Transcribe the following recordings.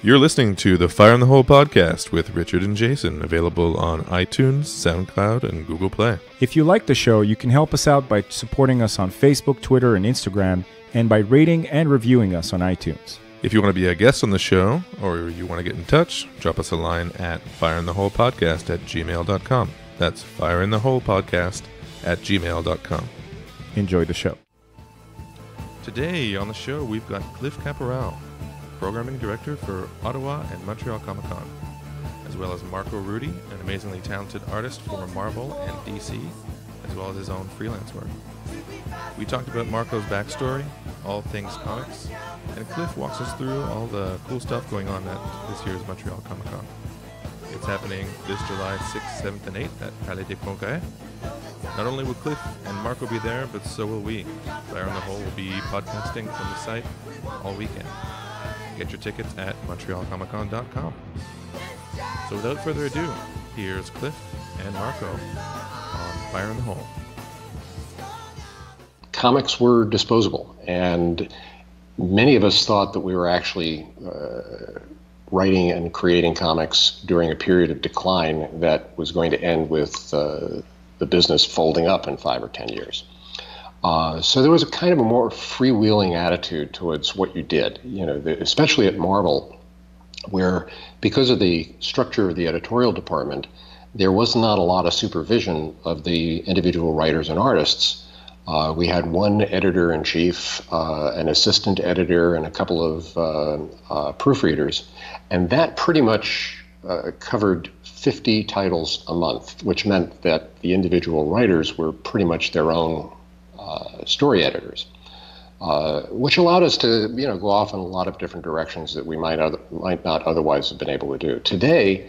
You're listening to the Fire in the Hole podcast with Richard and Jason, available on iTunes, SoundCloud, and Google Play. If you like the show, you can help us out by supporting us on Facebook, Twitter, and Instagram, and by rating and reviewing us on iTunes. If you want to be a guest on the show, or you want to get in touch, drop us a line at fireintheholepodcast@gmail.com. That's fireintheholepodcast@gmail.com. Enjoy the show. Today on the show, we've got Cliff Caporal, Programming Director for Ottawa and Montreal Comic-Con, as well as Marco Rudy, an amazingly talented artist for Marvel and DC, as well as his own freelance work. We talked about Marco's backstory, all things comics, and Cliff walks us through all the cool stuff going on at this year's Montreal Comic-Con. It's happening this July 6th, 7th, and 8th at Palais des Congrès. Not only will Cliff and Marco be there, but so will we. Fire in the Hole will be podcasting from the site all weekend. Get your tickets at montrealcomiccon.com. So without further ado, here's Cliff and Marco on Fire in the Hole. Comics were disposable, and many of us thought that we were actually writing and creating comics during a period of decline that was going to end with the business folding up in 5 or 10 years. So there was a kind of a more freewheeling attitude towards what you did, especially at Marvel, where because of the structure of the editorial department, there was not a lot of supervision of the individual writers and artists. We had one editor-in-chief, an assistant editor, and a couple of proofreaders, and that pretty much covered 50 titles a month, which meant that the individual writers were pretty much their own story editors, which allowed us to go off in a lot of different directions that we might not otherwise have been able to do. Today,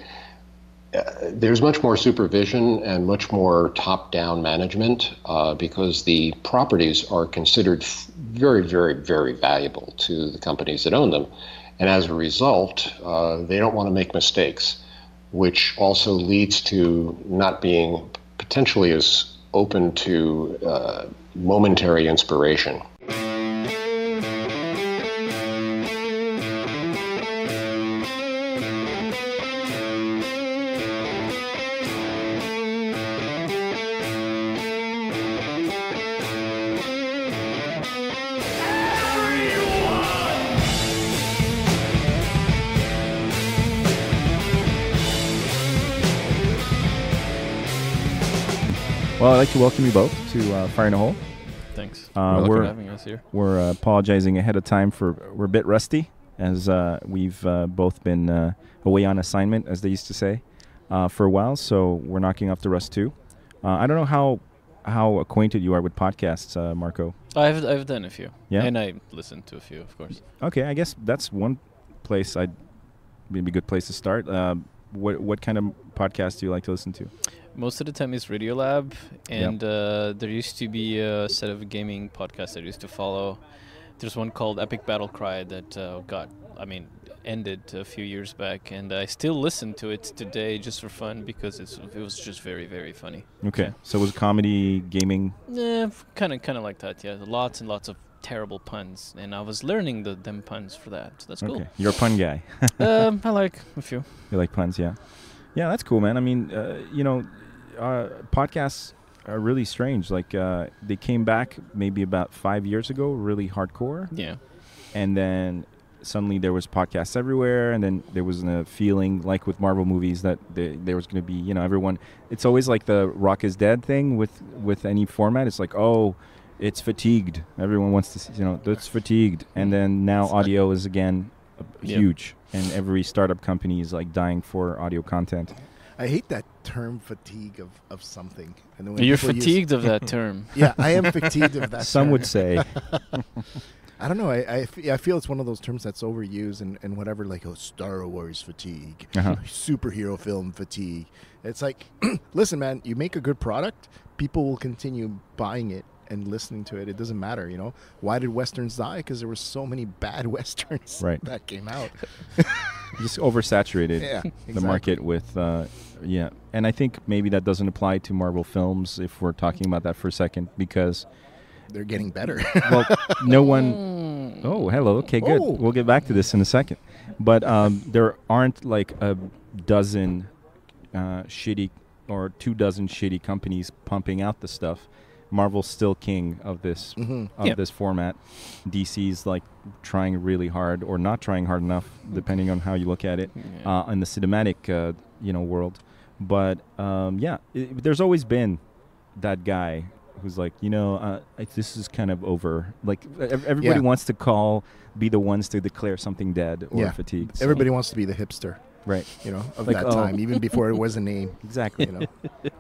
there's much more supervision and much more top-down management because the properties are considered very, very, very valuable to the companies that own them. And as a result, they don't want to make mistakes, which also leads to not being potentially as open to momentary inspiration. Well, I'd like to welcome you both to Fire in the Hole. Thanks. We're having us here. We're apologizing ahead of time we're a bit rusty, as we've both been away on assignment, as they used to say, for a while. So we're knocking off the rust too. I don't know how acquainted you are with podcasts, Marco. I've done a few. Yeah, and I listened to a few, of course. Okay, I guess that's one place maybe a good place to start. What kind of podcasts do you like to listen to? Most of the time it's Radiolab, and there used to be a set of gaming podcasts I used to follow. There's one called Epic Battle Cry that ended a few years back, and I still listen to it today just for fun because it was just very, very funny. Okay, so it was comedy, gaming? Yeah, kind of like that, yeah. Lots and lots of terrible puns, and I was learning them puns for that, so that's cool. Okay, you're a pun guy. I like a few. You like puns, yeah. Yeah, that's cool, man. I mean, podcasts are really strange. Like, they came back maybe about 5 years ago, really hardcore. Yeah. And then suddenly there was podcasts everywhere, and then there was a feeling, like with Marvel movies, that there was going to be, everyone... It's always like the Rock is Dead thing with any format. It's like, oh, it's fatigued. Everyone wants to see, it's fatigued. And then now audio is, again, huge. And every startup company is, like, dying for audio content. I hate that term, fatigue of something. And you're fatigued of that term. Yeah, I am fatigued of that Some term. would say. I don't know. I feel it's one of those terms that's overused and whatever, like, Star Wars fatigue, superhero film fatigue. It's like, listen, man, you make a good product, people will continue buying it and listening to it. It doesn't matter, Why did Westerns die? Because there were so many bad Westerns that came out. Just oversaturated the market with, And I think maybe that doesn't apply to Marvel films if we're talking about that for a second, because they're getting better. Well, no one... Oh, hello. Okay, good. We'll get back to this in a second. But there aren't like a dozen shitty or 24 shitty companies pumping out the stuff. Marvel's still king of this this format. DC's like trying really hard or not trying hard enough, depending on how you look at it, in the cinematic world. But there's always been that guy who's like, this is kind of over. Like everybody wants to be the ones to declare something dead or fatigued. So. Everybody wants to be the hipster. Right. Of like, that time, even before it was a name. Exactly.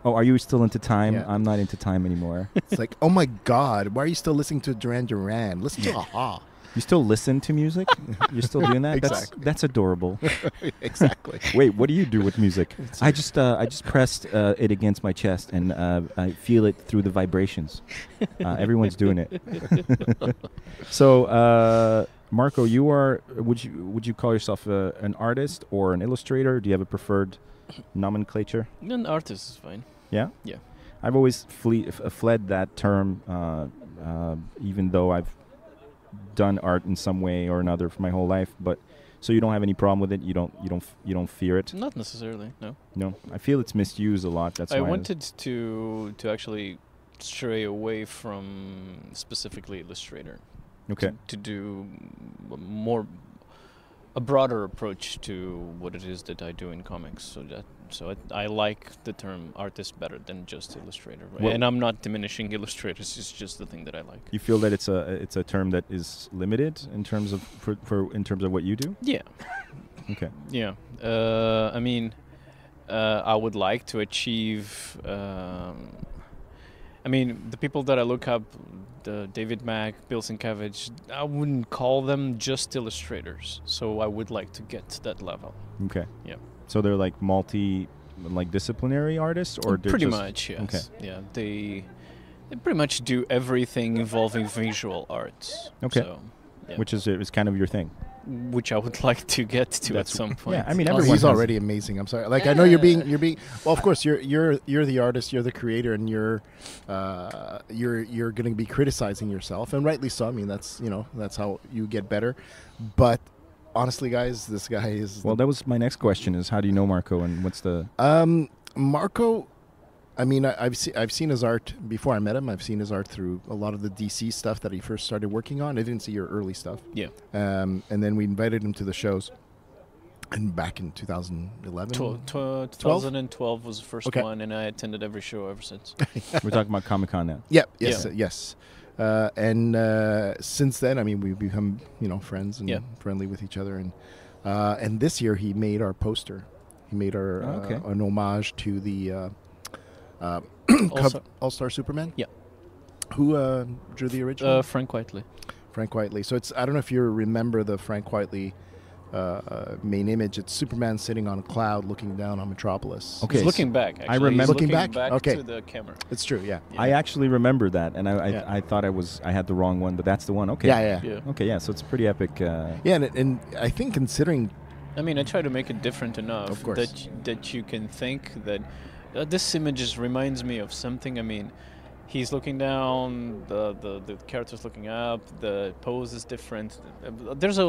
Oh, are you still into Time? Yeah. I'm not into Time anymore. It's like, oh my God, why are you still listening to Duran Duran? Listen to Aha. You still listen to music? You're still doing that? Exactly. That's adorable. Exactly. Wait, what do you do with music? I just pressed it against my chest and I feel it through the vibrations. Everyone's doing it. So, Marco, would you call yourself an artist or an illustrator? Do you have a preferred nomenclature? An artist is fine. Yeah? Yeah. I've always fled that term, even though I've done art in some way or another for my whole life. But so you don't have any problem with it? You don't fear it? Not necessarily. No. No, I feel it's misused a lot. That's why I wanted to actually stray away from specifically Illustrator. Okay. To do a broader approach to what it is that I do in comics. So I like the term artist better than just illustrator. Right? Well, and I'm not diminishing illustrators. It's just the thing that I like. You feel that it's a term that is limited in terms of in terms of what you do? Yeah. Okay. Yeah. I mean, I would like to achieve. I mean, the people that I look up, David Mack, Bill Sienkiewicz, I wouldn't call them just illustrators. So I would like to get to that level. Okay. Yeah. So they're like disciplinary artists, or pretty much, yes. Okay. Yeah, they pretty much do everything involving visual arts. Okay. So, yeah. Which is kind of your thing. Which I would like to get to at some point. Yeah, I mean, he's already amazing. I'm sorry. Like, I know you're being. Well, of course, you're the artist, you're the creator, and you're going to be criticizing yourself, and rightly so. I mean, that's how you get better. But honestly, guys, this guy is. Well, that was my next question: is how do you know Marco, and what's the Marco? I mean, I've seen his art before I met him. I've seen his art through a lot of the DC stuff that he first started working on. I didn't see your early stuff. Yeah. And then we invited him to the shows. And back in 2011? 2012 was the first one, and I attended every show ever since. We're talking about Comic-Con now. Yeah. Yes. Yes. And since then, I mean, we've become friends and friendly with each other. And this year he made our poster. He made our an homage to the. All-Star Superman? Yeah. Who drew the original? Frank Whiteley. Frank Whiteley. So I don't know if you remember the Frank Whiteley main image. It's Superman sitting on a cloud looking down on Metropolis. Okay. He's looking back, actually. I remember. He's looking back? Okay. to the camera. It's true, yeah. I actually remember that, and I thought I had the wrong one, but that's the one. Okay. Yeah. Okay, yeah, so it's a pretty epic. Yeah, and I think considering... I mean, I try to make it different enough of course. that you can think that this image just reminds me of something. I mean, he's looking down, the character's looking up, the pose is different. There's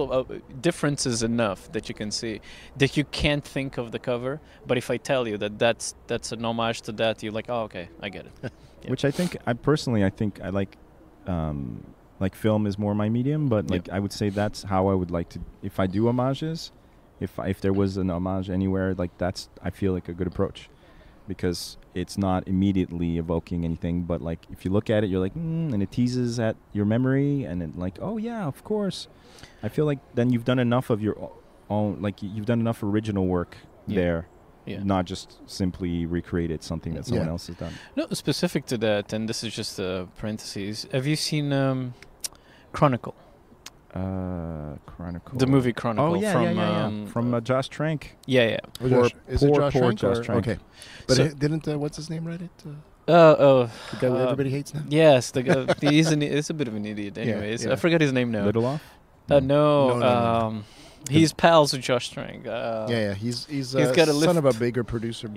differences enough that you can see that you can't think of the cover. But if I tell you that that's an homage to that, you're like, oh, okay, I get it. Yeah. Which I think I like film is more my medium, but like I would say that's how I would like to. If I do homages, if there was an homage anywhere, like that's I feel like a good approach. Because it's not immediately evoking anything, but like if you look at it, you're like, and it teases at your memory, and it like, oh yeah, of course. I feel like then you've done enough of your own, like you've done enough original work there, not just simply recreated something that someone else has done. No, specific to that, and this is just parentheses. Have you seen Chronicle? Chronicle. The movie Chronicle. Oh yeah, from Josh Trank. Yeah. Is it Josh Trank? Okay, but didn't what's his name write it? The guy everybody hates now. Yes, the guy. He's a bit of an idiot. Anyways, I forgot his name now. Lindelof? No. He's pals with Josh Trank. He's got a son of a lift. big producer.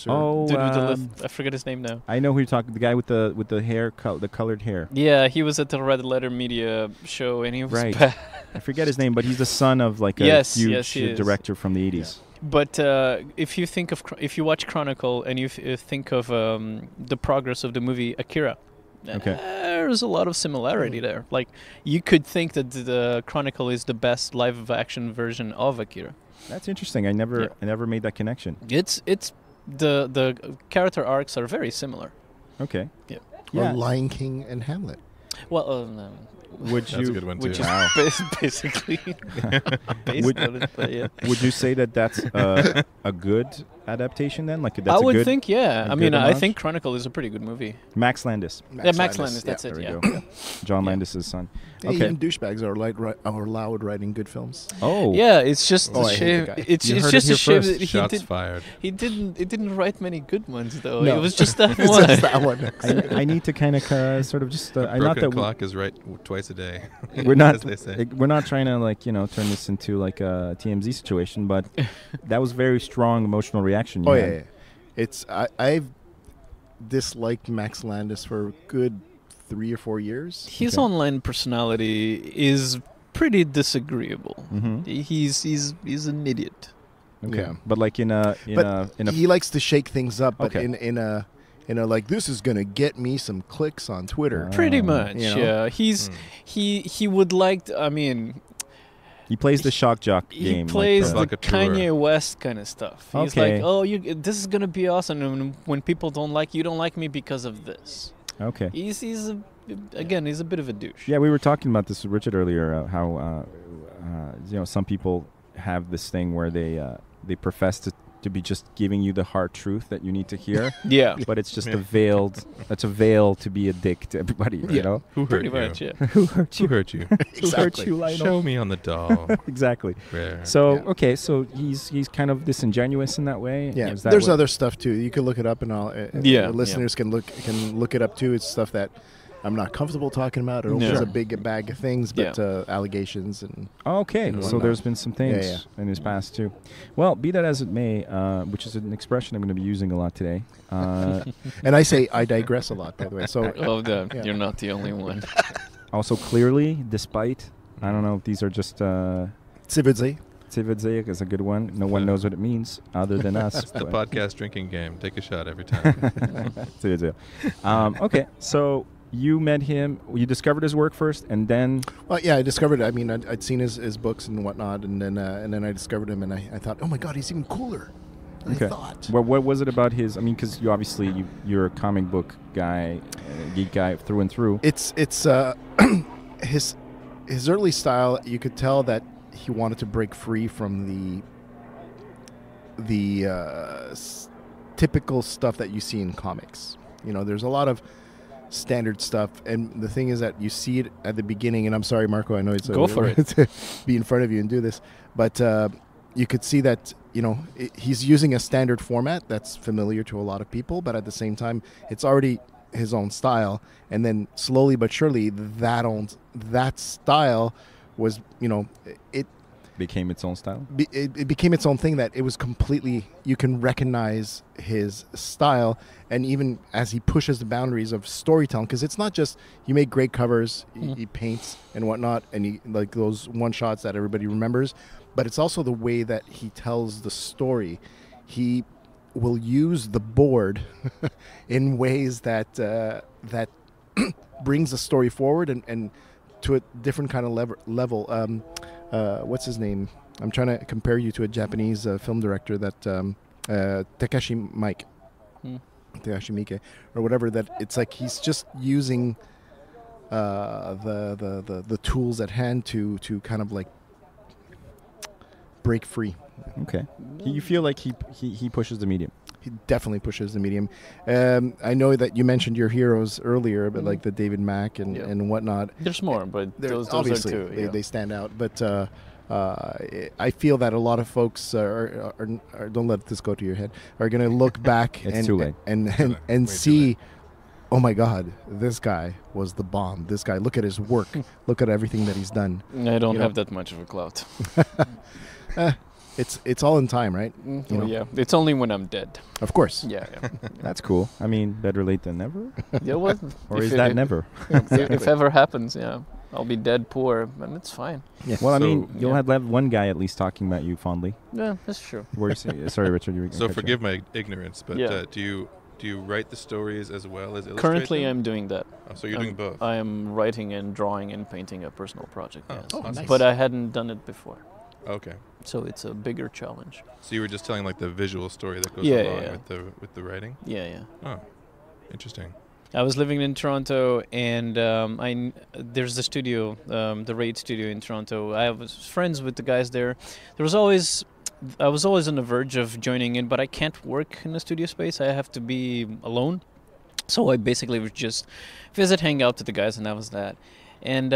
Oh, Dude with the lift. I forget his name now. I know who you're talking. The guy with the hair, the colored hair. Yeah, he was at the Red Letter Media show, and he was Right. bad. I forget his name, but he's the son of like a Yes, huge yes, he is. director from the 80s. But if you think of if you watch Chronicle and you think of the progress of the movie Akira, Okay. there's a lot of similarity there. Like you could think that the Chronicle is the best live-action version of Akira. That's interesting. I never made that connection. It's the character arcs are very similar. Okay. Yeah. Or Lion King and Hamlet. Well, Would That's you a good one, which too. is basically based on it. But yeah. would you say that that's a good adaptation then? Like that's I a would good think, yeah. a I mean, good I homage? think Chronicle is a pretty good movie. Max Landis. Max Landis, that's There it. we Yeah. go. John Yeah. Landis' son. Hey, Okay. even douchebags are allowed writing good films. Oh. Yeah, it's just Oh, a I hate shame. the guy. It's You it's heard just it a here shame first. that Shots fired. he didn't write many good ones though. No. It was just that It's one. just that one. I need to kind of sort of just. The not broken that clock is right twice a day. we're not. as they say. We're not trying to turn this into like a TMZ situation, but that was very strong emotional reaction. You Oh had. yeah. It's I've disliked Max Landis for a good 3 or 4 years. His Okay. online personality is pretty disagreeable. Mhm. He's an idiot. Okay. Yeah. But like in a He likes to shake things up, but Okay. in a like this is gonna get me some clicks on Twitter. Pretty Oh. much, You know? yeah. He would like. I mean, he plays the shock jock he game. plays like, Like the a tour. Kanye West kind of stuff. He's Okay. like, oh, this is gonna be awesome. And when people don't like you, don't like me because of this. okay. He's he's a bit of a douche. Yeah, we were talking about this with Richard earlier. How some people have this thing where they profess to be just giving you the hard truth that you need to hear, Yeah. but it's just Yeah. a veil to be a dick to everybody. You know, Who hurt Pretty you? much, yeah. who hurt Who you? hurt you? Who hurt you, Lionel? Show me on the doll. Exactly. Rare. So Yeah. okay, so he's kind of disingenuous in that way. Yeah, Is that there's what- other stuff too. You can look it up, and all. Yeah, Listeners can look it up too. It's stuff that I'm not comfortable talking about. It No. opens Sure. a big bag of things, but allegations and Okay, and so whatnot. there's been some things Yeah, in his past too. Well, be that as it may, which is an expression I'm going to be using a lot today. and I say I digress a lot, by the way. So Oh, Yeah. you're not the only one. Also, clearly, despite, I don't know if these are just Cividze. Cividze is a good one. No one knows what it means other than us. It's the but- podcast drinking game. Take a shot every time. Cividze. Okay, so you met him. You discovered his work first, and then Well, yeah, I discovered. I mean, I'd seen his books and whatnot, and then I discovered him, and I thought, oh my god, he's even cooler than okay. I thought. What was it about his? I mean, because you obviously you're a comic book guy, geek guy through and through. It's his early style. You could tell that he wanted to break free from the typical stuff that you see in comics. You know, there's a lot of standard stuff, and the thing is that you see it at the beginning. And I'm sorry, Marco, I know it's Go for it. to be in front of you and do this, but you could see that he's using a standard format that's familiar to a lot of people, but at the same time, it's already his own style. And then slowly but surely, that style was it Became its own style. it became its own thing, that it was completely, you can recognize his style. And even as he pushes the boundaries of storytelling, because it's not just you make great covers, he paints and whatnot, and he like those one shots that everybody remembers, but it's also the way that he tells the story. He will use the board in ways that that brings the story forward and to a different kind of level. What's his name? I'm trying to compare you to a Japanese film director that Takashi Miike or whatever. That it's like he's just using the tools at hand to kind of like break free. Okay. You feel like he pushes the medium. He definitely pushes the medium. I know that you mentioned your heroes earlier, but like the David Mack and whatnot. There's more, but those obviously are two. they stand out. But I feel that a lot of folks are don't let this go to your head, are going to look back It's too late. and Way too see, oh my God, this guy was the bomb. This guy, look at his work. Look at everything that he's done. I don't have that much of a clout. It's all in time, right? Yeah, it's only when I'm dead. Of course. Yeah. That's cool. I mean, better late than never. Yeah, well, Or is that never? If ever happens, yeah. I'll be dead poor, and it's fine. Yeah. Well, I So- mean, you'll have one guy at least talking about you fondly. Yeah, that's true. Sorry, Richard. You were gonna So catch forgive my ignorance, but Yeah. do you write the stories as well as illustrate Currently, them? I'm doing that. Oh, so you're doing both. I am writing and drawing and painting a personal project. Oh, Yes. awesome. nice. But I hadn't done it before, Okay. so it's a bigger challenge. So you were just telling like the visual story that goes Yeah, along yeah. with the writing. Yeah. Oh, interesting. I was living in Toronto, and there's the studio, the Raid studio in Toronto. I was friends with the guys there. I was always on the verge of joining in, but I can't work in the studio space. I have to be alone. So I basically would just hang out with the guys, and that was that. And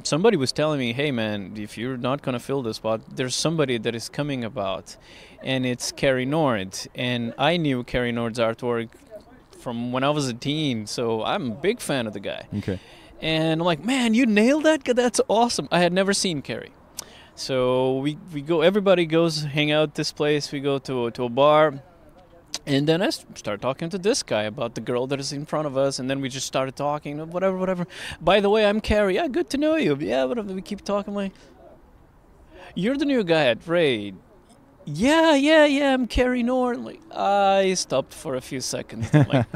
somebody was telling me, hey man, if you're not going to fill this spot, there's somebody that is coming about, and it's Carrie Nord. And I knew Carrie Nord's artwork from when I was a teen, so I'm a big fan of the guy. Okay. And I'm like, man, you nailed that? That's awesome. I had never seen Carrie. So we go, everybody goes hang out at this place. We go to a bar. And then I start talking to this guy about the girl that is in front of us. And then we just started talking, whatever. By the way, I'm Carrie. Yeah, good to know you. Yeah, whatever. We keep talking like, you're the new guy at Raid. Yeah, I'm Carrie Nord. Like, I stopped for a few seconds. I'm like,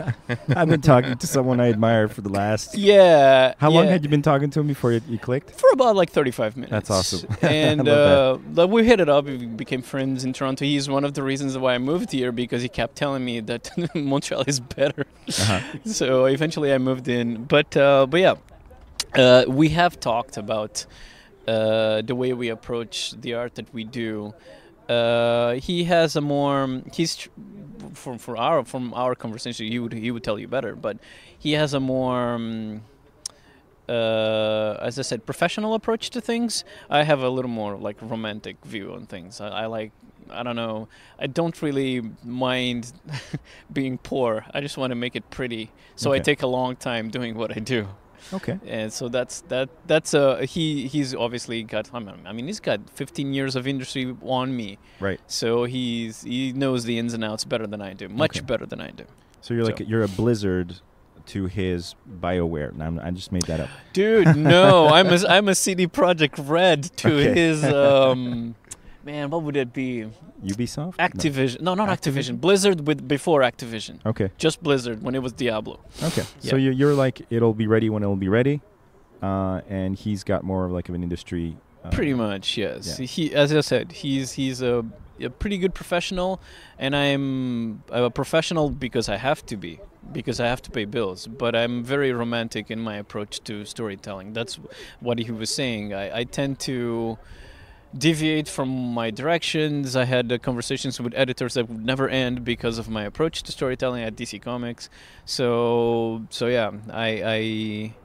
I've been talking to someone I admire for the last... yeah. How long yeah. had you been talking to him before you clicked? For about like 35 minutes. That's awesome. And I love like, we hit it up. We became friends in Toronto. He's one of the reasons why I moved here, because he kept telling me that Montreal is better. Uh-huh. So eventually I moved in. But yeah, we have talked about the way we approach the art that we do. He has a more from our conversation. He would tell you better, but he has a more as I said, professional approach to things. I have a little more like romantic view on things. I like, I don't know, I don't really mind being poor. I just want to make it pretty. So I Okay. take a long time doing what I do. Okay. And so that's he's obviously got, I mean he's got 15 years of industry on me. Right. So he knows the ins and outs better than I do, much Okay. better than I do. So you're a Blizzard to his BioWare. Now, I just made that up. Dude, no, I'm a CD Projekt Red to Okay. his man, what would it be? Ubisoft? Activision. No, not Activision. Blizzard before Activision. No. Okay. Just Blizzard when it was Diablo. Okay. Yeah. So you're like, it'll be ready when it'll be ready, and he's got more of like of an industry. Pretty much, yes. yeah. He, as I said, he's a pretty good professional, and I'm a professional because I have to be, because I have to pay bills. But I'm very romantic in my approach to storytelling. That's what he was saying. I tend to deviate from my directions. I had conversations with editors that would never end because of my approach to storytelling at DC Comics. So yeah, I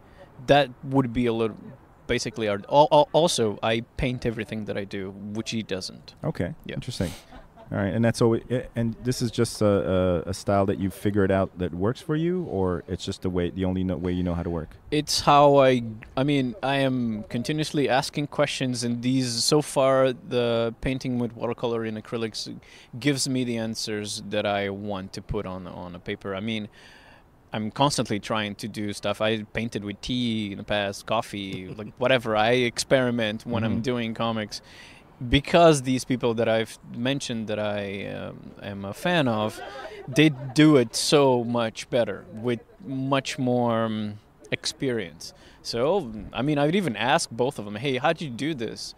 that would be a little. Basically, art. Also, I paint everything that I do, which he doesn't. Okay. Yeah. Interesting. All right, and that's always, and this is just a style that you've figured out that works for you, or it's just the only way you know how to work. It's how I mean, I am continuously asking questions, and so far, the painting with watercolor and acrylics gives me the answers that I want to put on a paper. I mean, I'm constantly trying to do stuff. I painted with tea in the past, coffee, like whatever. I experiment when I'm doing comics. Because these people that I've mentioned that I am a fan of, they do it so much better with much more experience. So, I mean, I would even ask both of them, hey, how'd you do this?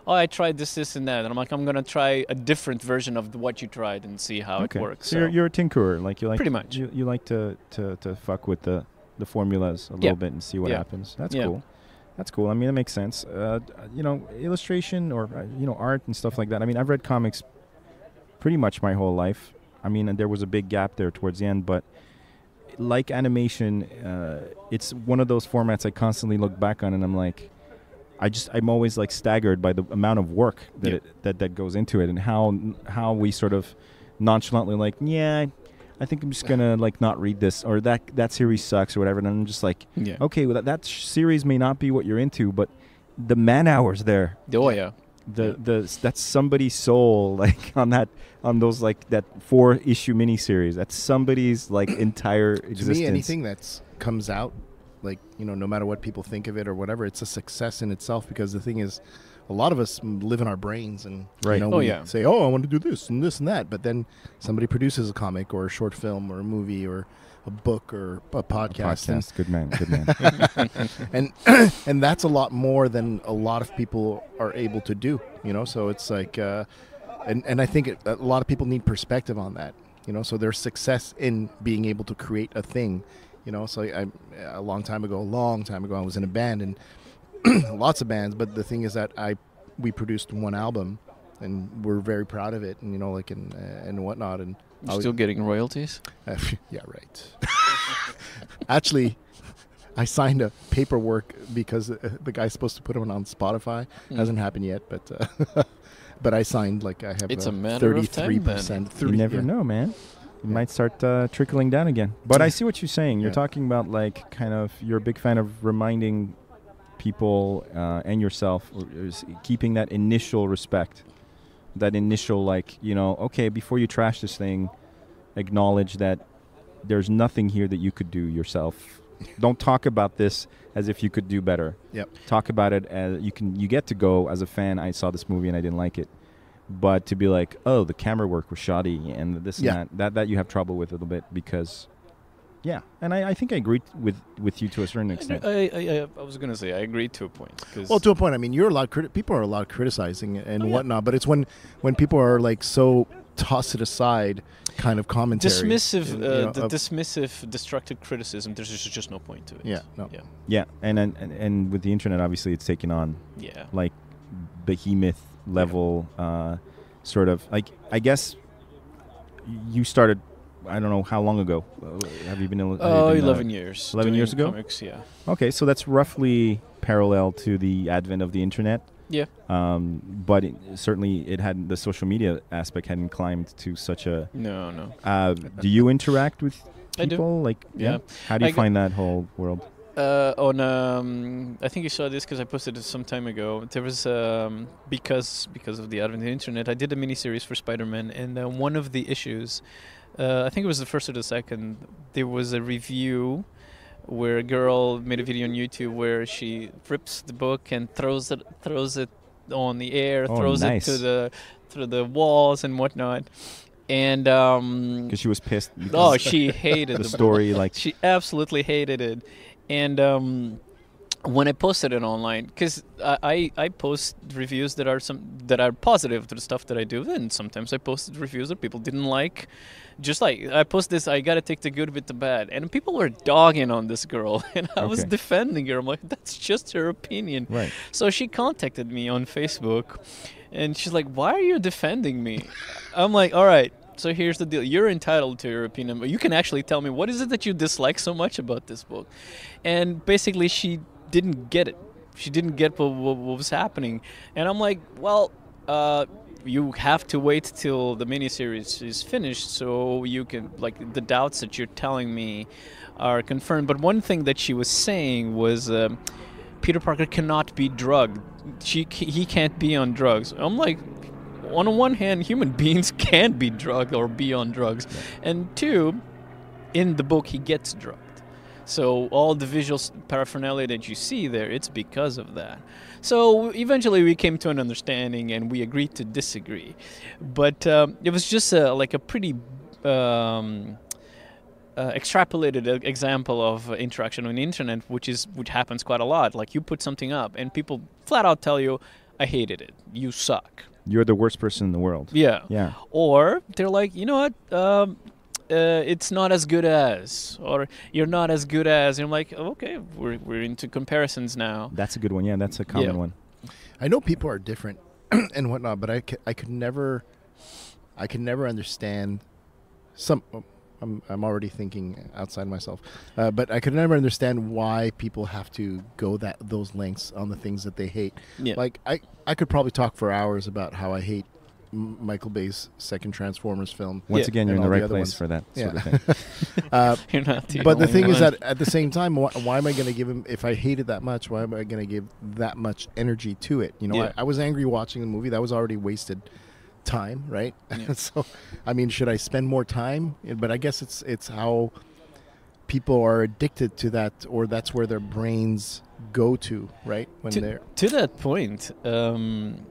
Oh, I tried this, and that. And I'm like, I'm going to try a different version of what you tried and see how it works. So you're a tinkerer. Like you like pretty much. You like to fuck with the formulas a little bit and see what happens. That's cool. That's cool. I mean, it makes sense. Illustration or art and stuff like that. I mean, I've read comics pretty much my whole life. I mean, there was a big gap there towards the end, but like animation, it's one of those formats I constantly look back on, and I'm like, I'm always like staggered by the amount of work that that goes into it, and how we sort of nonchalantly like, yeah, I think I'm just gonna like not read this, or that series sucks or whatever. And I'm just like, okay, well that series may not be what you're into, but the man hours there. Oh yeah. That's somebody's soul, like on those like that 4-issue miniseries. That's somebody's like entire existence. To me, anything that comes out, like, you know, no matter what people think of it or whatever, it's a success in itself, because the thing is, a lot of us live in our brains and you know, we say, oh, I want to do this and this and that, but then somebody produces a comic or a short film or a movie or a book or a podcast. Good man. and that's a lot more than a lot of people are able to do, you know. So it's like, and I think a lot of people need perspective on that, you know. So there's success in being able to create a thing, you know. So a long time ago, I was in a band, and lots of bands, but the thing is that we produced one album, and we're very proud of it, and you know, like and whatnot, and you're still getting royalties. Yeah, right. Actually, I signed a paperwork because the guy's supposed to put it on Spotify. Hasn't happened yet, but I signed, like, I have it's a matter 33%. You never know, man. It might start trickling down again. But I see what you're saying. You're talking about, like, kind of, you're a big fan of reminding people and yourself, keeping that initial respect, that initial, like, you know, okay, before you trash this thing, acknowledge that there's nothing here that you could do yourself. Don't talk about this as if you could do better. Yep. Talk about it as you get to go as a fan, I saw this movie and I didn't like it. But to be like, oh, the camera work was shoddy and this and that you have trouble with a little bit, because and I think I agree with you to a certain extent. I was going to say I agree to a point. Well, to a point. I mean, you're allowed. People are allowed criticizing and whatnot, but it's when people are like so toss it aside, kind of commentary, dismissive, destructive criticism. There's just no point to it. And with the internet, obviously, it's taken on like behemoth level sort of, like, I guess you started. I don't know how long ago. Have you been? 11 years. 11 years ago? Comics, yeah. Okay, so that's roughly parallel to the advent of the internet. Yeah. But certainly it hadn't, the social media aspect hadn't climbed to such a... No. Do you interact with people? I do. Like, yeah. How do you find that whole world? I think you saw this because I posted it some time ago. There was because of the advent of the internet, I did a miniseries for Spider-Man, and one of the issues, I think it was the first or the second, there was a review where a girl made a video on YouTube where she rips the book and throws it on the air, throws it through the walls and whatnot. And because she was pissed. She hated the story. Like, she absolutely hated it. And when I posted it online, because I post reviews that are positive to the stuff that I do, and sometimes I posted reviews that people didn't like. Just like I post this, I gotta take the good with the bad, and people were dogging on this girl, and I was defending her. I'm like, that's just her opinion. Right. So she contacted me on Facebook, and she's like, "Why are you defending me?" I'm like, "All right. So here's the deal. You're entitled to your opinion, but you can actually tell me what is it that you dislike so much about this book." And basically, she didn't get it. She didn't get what was happening. And I'm like, well, you have to wait till the miniseries is finished so you can, like, the doubts that you're telling me are confirmed. But one thing that she was saying was Peter Parker cannot be drugged. He can't be on drugs. I'm like, on the one hand, human beings can be drugged or be on drugs. Yeah. And two, in the book, he gets drugged. So all the visual paraphernalia that you see there, it's because of that. So eventually we came to an understanding and we agreed to disagree. But it was just like a pretty extrapolated example of interaction on the internet, which happens quite a lot. Like, you put something up and people flat out tell you, I hated it. You suck. You're the worst person in the world. Yeah. Or they're like, you know what? It's not as good as, or you're not as good as. And I'm like, okay, we're into comparisons now. That's a good one. Yeah, that's a common one. I know people are different and whatnot, but I could never understand some. I'm already thinking outside myself, but I could never understand why people have to go those lengths on the things that they hate. Yeah. Like, I could probably talk for hours about how I hate Michael Bay's second Transformers film. Once again, you're in the right place ones. for that Yeah. sort of thing. You're not the But the only thing is one. that at the same time, why am I going to give him, if I hate it that much, why am I going to give that much energy to it? You know, Yeah. I was angry watching the movie. That was already wasted time, right? Yeah. So, I mean, should I spend more time? But I guess it's how people are addicted to that, or that's where their brains go to, right? When they're... To that point, and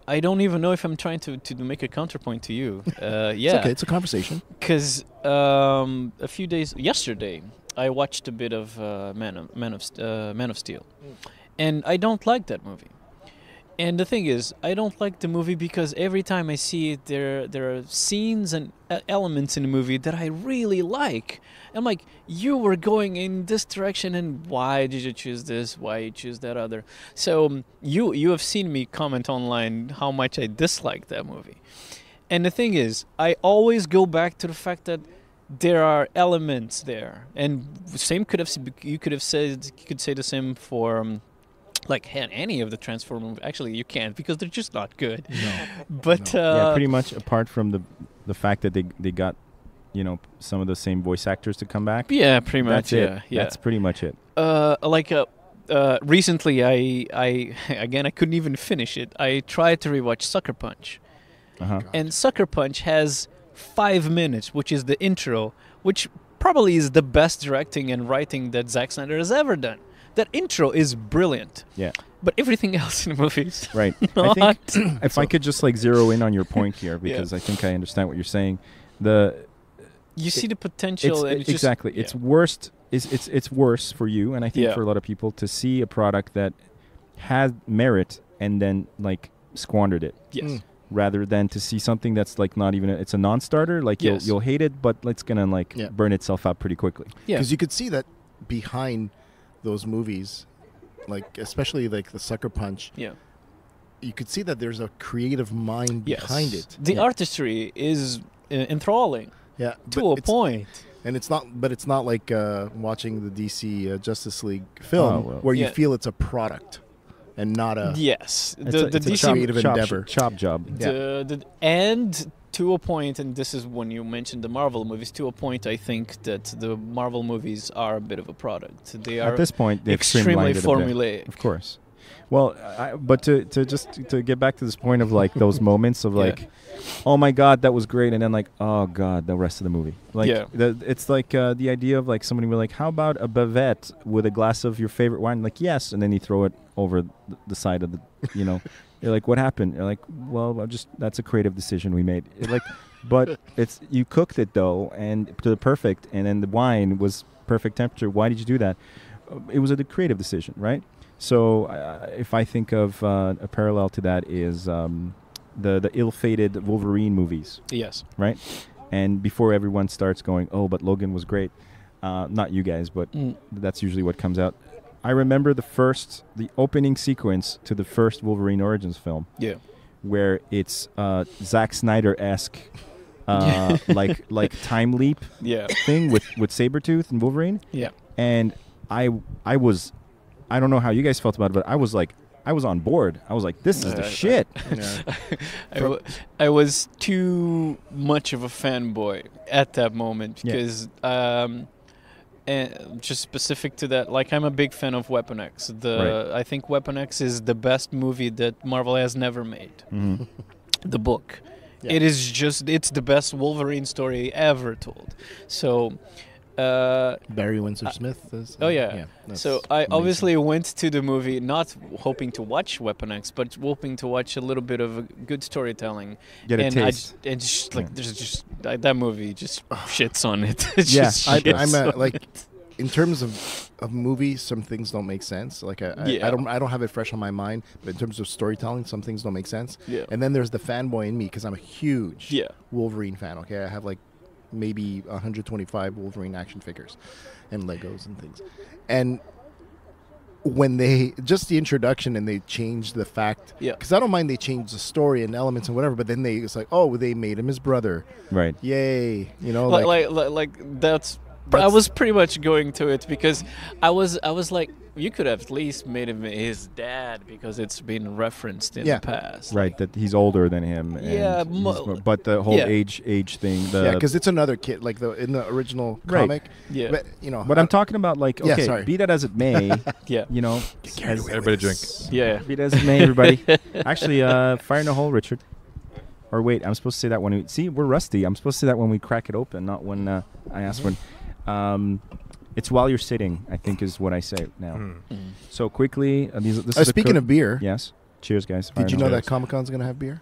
I don't even know if I'm trying to make a counterpoint to you. Yeah. It's okay. It's a conversation. Because yesterday, I watched a bit of Man of Steel, and I don't like that movie. And the thing is, I don't like the movie because every time I see it, there are scenes and elements in the movie that I really like. I'm like, you were going in this direction, and why did you choose this? Why you choose that other? So you have seen me comment online how much I dislike that movie. And the thing is, I always go back to the fact that there are elements there, and you could say the same for. Like any of the Transformers. Actually, you can't because they're just not good. No. But Yeah, pretty much apart from the fact that they got, you know, some of the same voice actors to come back. yeah, pretty much. That's Yeah, it. yeah. That's pretty much it. Recently, I again I couldn't even finish it. I tried to rewatch Sucker Punch, Uh-huh. and Sucker Punch has 5 minutes, which is the intro, which probably is the best directing and writing that Zack Snyder has ever done. That intro is brilliant. Yeah. But everything else in the movie is Right. not. I think if I could just like zero in on your point here, because I think I understand what you're saying. You see the potential, and it's exactly. Just, It's worst. It's worse for you, and I think Yeah. for a lot of people to see a product that had merit and then like squandered it, Yes. rather than to see something that's like not even it's a non-starter. Like Yes. you'll hate it, but it's gonna like Yeah. burn itself out pretty quickly. Yeah. Because you could see that behind those movies, like especially like the Sucker Punch, Yeah. you could see that there's a creative mind Yes. behind it. The artistry is enthralling Yeah, to but a it's- point. and it's not like watching the DC Justice League film Oh, well. where you Yeah. feel it's a product and not a Yes. It's The it's a DC creative endeavor. chop job. and to a point, and this is when you mentioned the Marvel movies, to a point I think that the Marvel movies are a bit of a product. They are At this point, they've extremely streamlined it a bit. formulaic. Of course. Well, but to get back to this point of like those moments of Yeah. like, oh my God, that was great, and then like, oh God, the rest of the movie. Like, Yeah. it's like the idea of like somebody will like, how about a bavette with a glass of your favorite wine? Like, yes, and then you throw it over the side of the, you know, you're like, what happened? You're like, well, that's a creative decision we made. You're like, but you cooked it though, and to the perfect, and then the wine was perfect temperature. Why did you do that? It was a creative decision, right? So if I think of a parallel to that is the ill-fated Wolverine movies, Yes. right? And before everyone starts going, oh, but Logan was great. Not you guys, but that's usually what comes out. I remember the opening sequence to the first Wolverine Origins film, Yeah. where it's Zack Snyder-esque, like time leap Yeah. thing with Sabretooth and Wolverine. Yeah. And I don't know how you guys felt about it, but I was on board. I was like, this is the shit. yeah. I was too much of a fanboy at that moment Yeah. because and just specific to that, like I'm a big fan of Weapon X. I think Weapon X is the best movie that Marvel has never made. Mm-hmm. The book. Yeah. It's the best Wolverine story ever told. So Barry Windsor Smith is. Oh yeah. That's So I amazing. obviously went to the movie not hoping to watch Weapon X, but hoping to watch a little bit of a good storytelling. Get a and taste. and just like Yeah. there's just that movie just shits on it. It Yeah, just I'm shits on like, it. in terms of movies, some things don't make sense. Like Yeah. I don't have it fresh on my mind. But in terms of storytelling, some things don't make sense. Yeah. And then there's the fanboy in me because I'm a huge Yeah. Wolverine fan. Okay, I have like maybe 125 Wolverine action figures and Legos and things. And when they just the introduction and they changed the fact, Yeah. because I don't mind they changed the story and elements and whatever, but then it's like, oh, they made him his brother. Right. Yay, you know, Like that's I was pretty much going to it because I was like, you could have at least made him his dad because it's been referenced in the past. Right, that he's older than him. And Yeah, but the whole age thing. because it's another kid, like in the original comic. Yeah. But, you know. But I'm talking about like, okay, sorry. be that as it may, Yeah. you know, Everybody drink. Yeah. be that as it may, everybody. Actually, fire in the hole, Richard. Or wait, I'm supposed to say that when we see we're rusty. I'm supposed to say that when we crack it open, not when I ask when. It's while you're sitting, I think, is what I say now. So quickly, this is speaking of beer, yes. Cheers, guys. did you know that Comic Con's gonna have beer?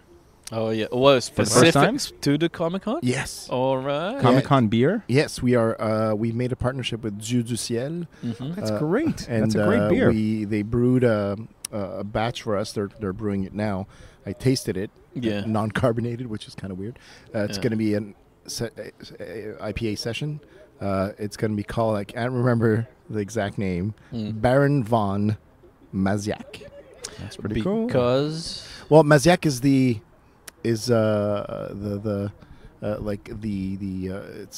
Oh yeah. Was specific to the Comic Con? Yes. All right. Comic Con beer? Yes, we are. We made a partnership with Jus du Ciel. That's great. And That's a great beer. They brewed a batch for us. They're brewing it now. I tasted it. Yeah. Non-carbonated, which is kind of weird. It's going to be an IPA session. It's going to be called, I can't remember the exact name, Baron von Maziak. That's pretty cool. Because Well, Maziak is it's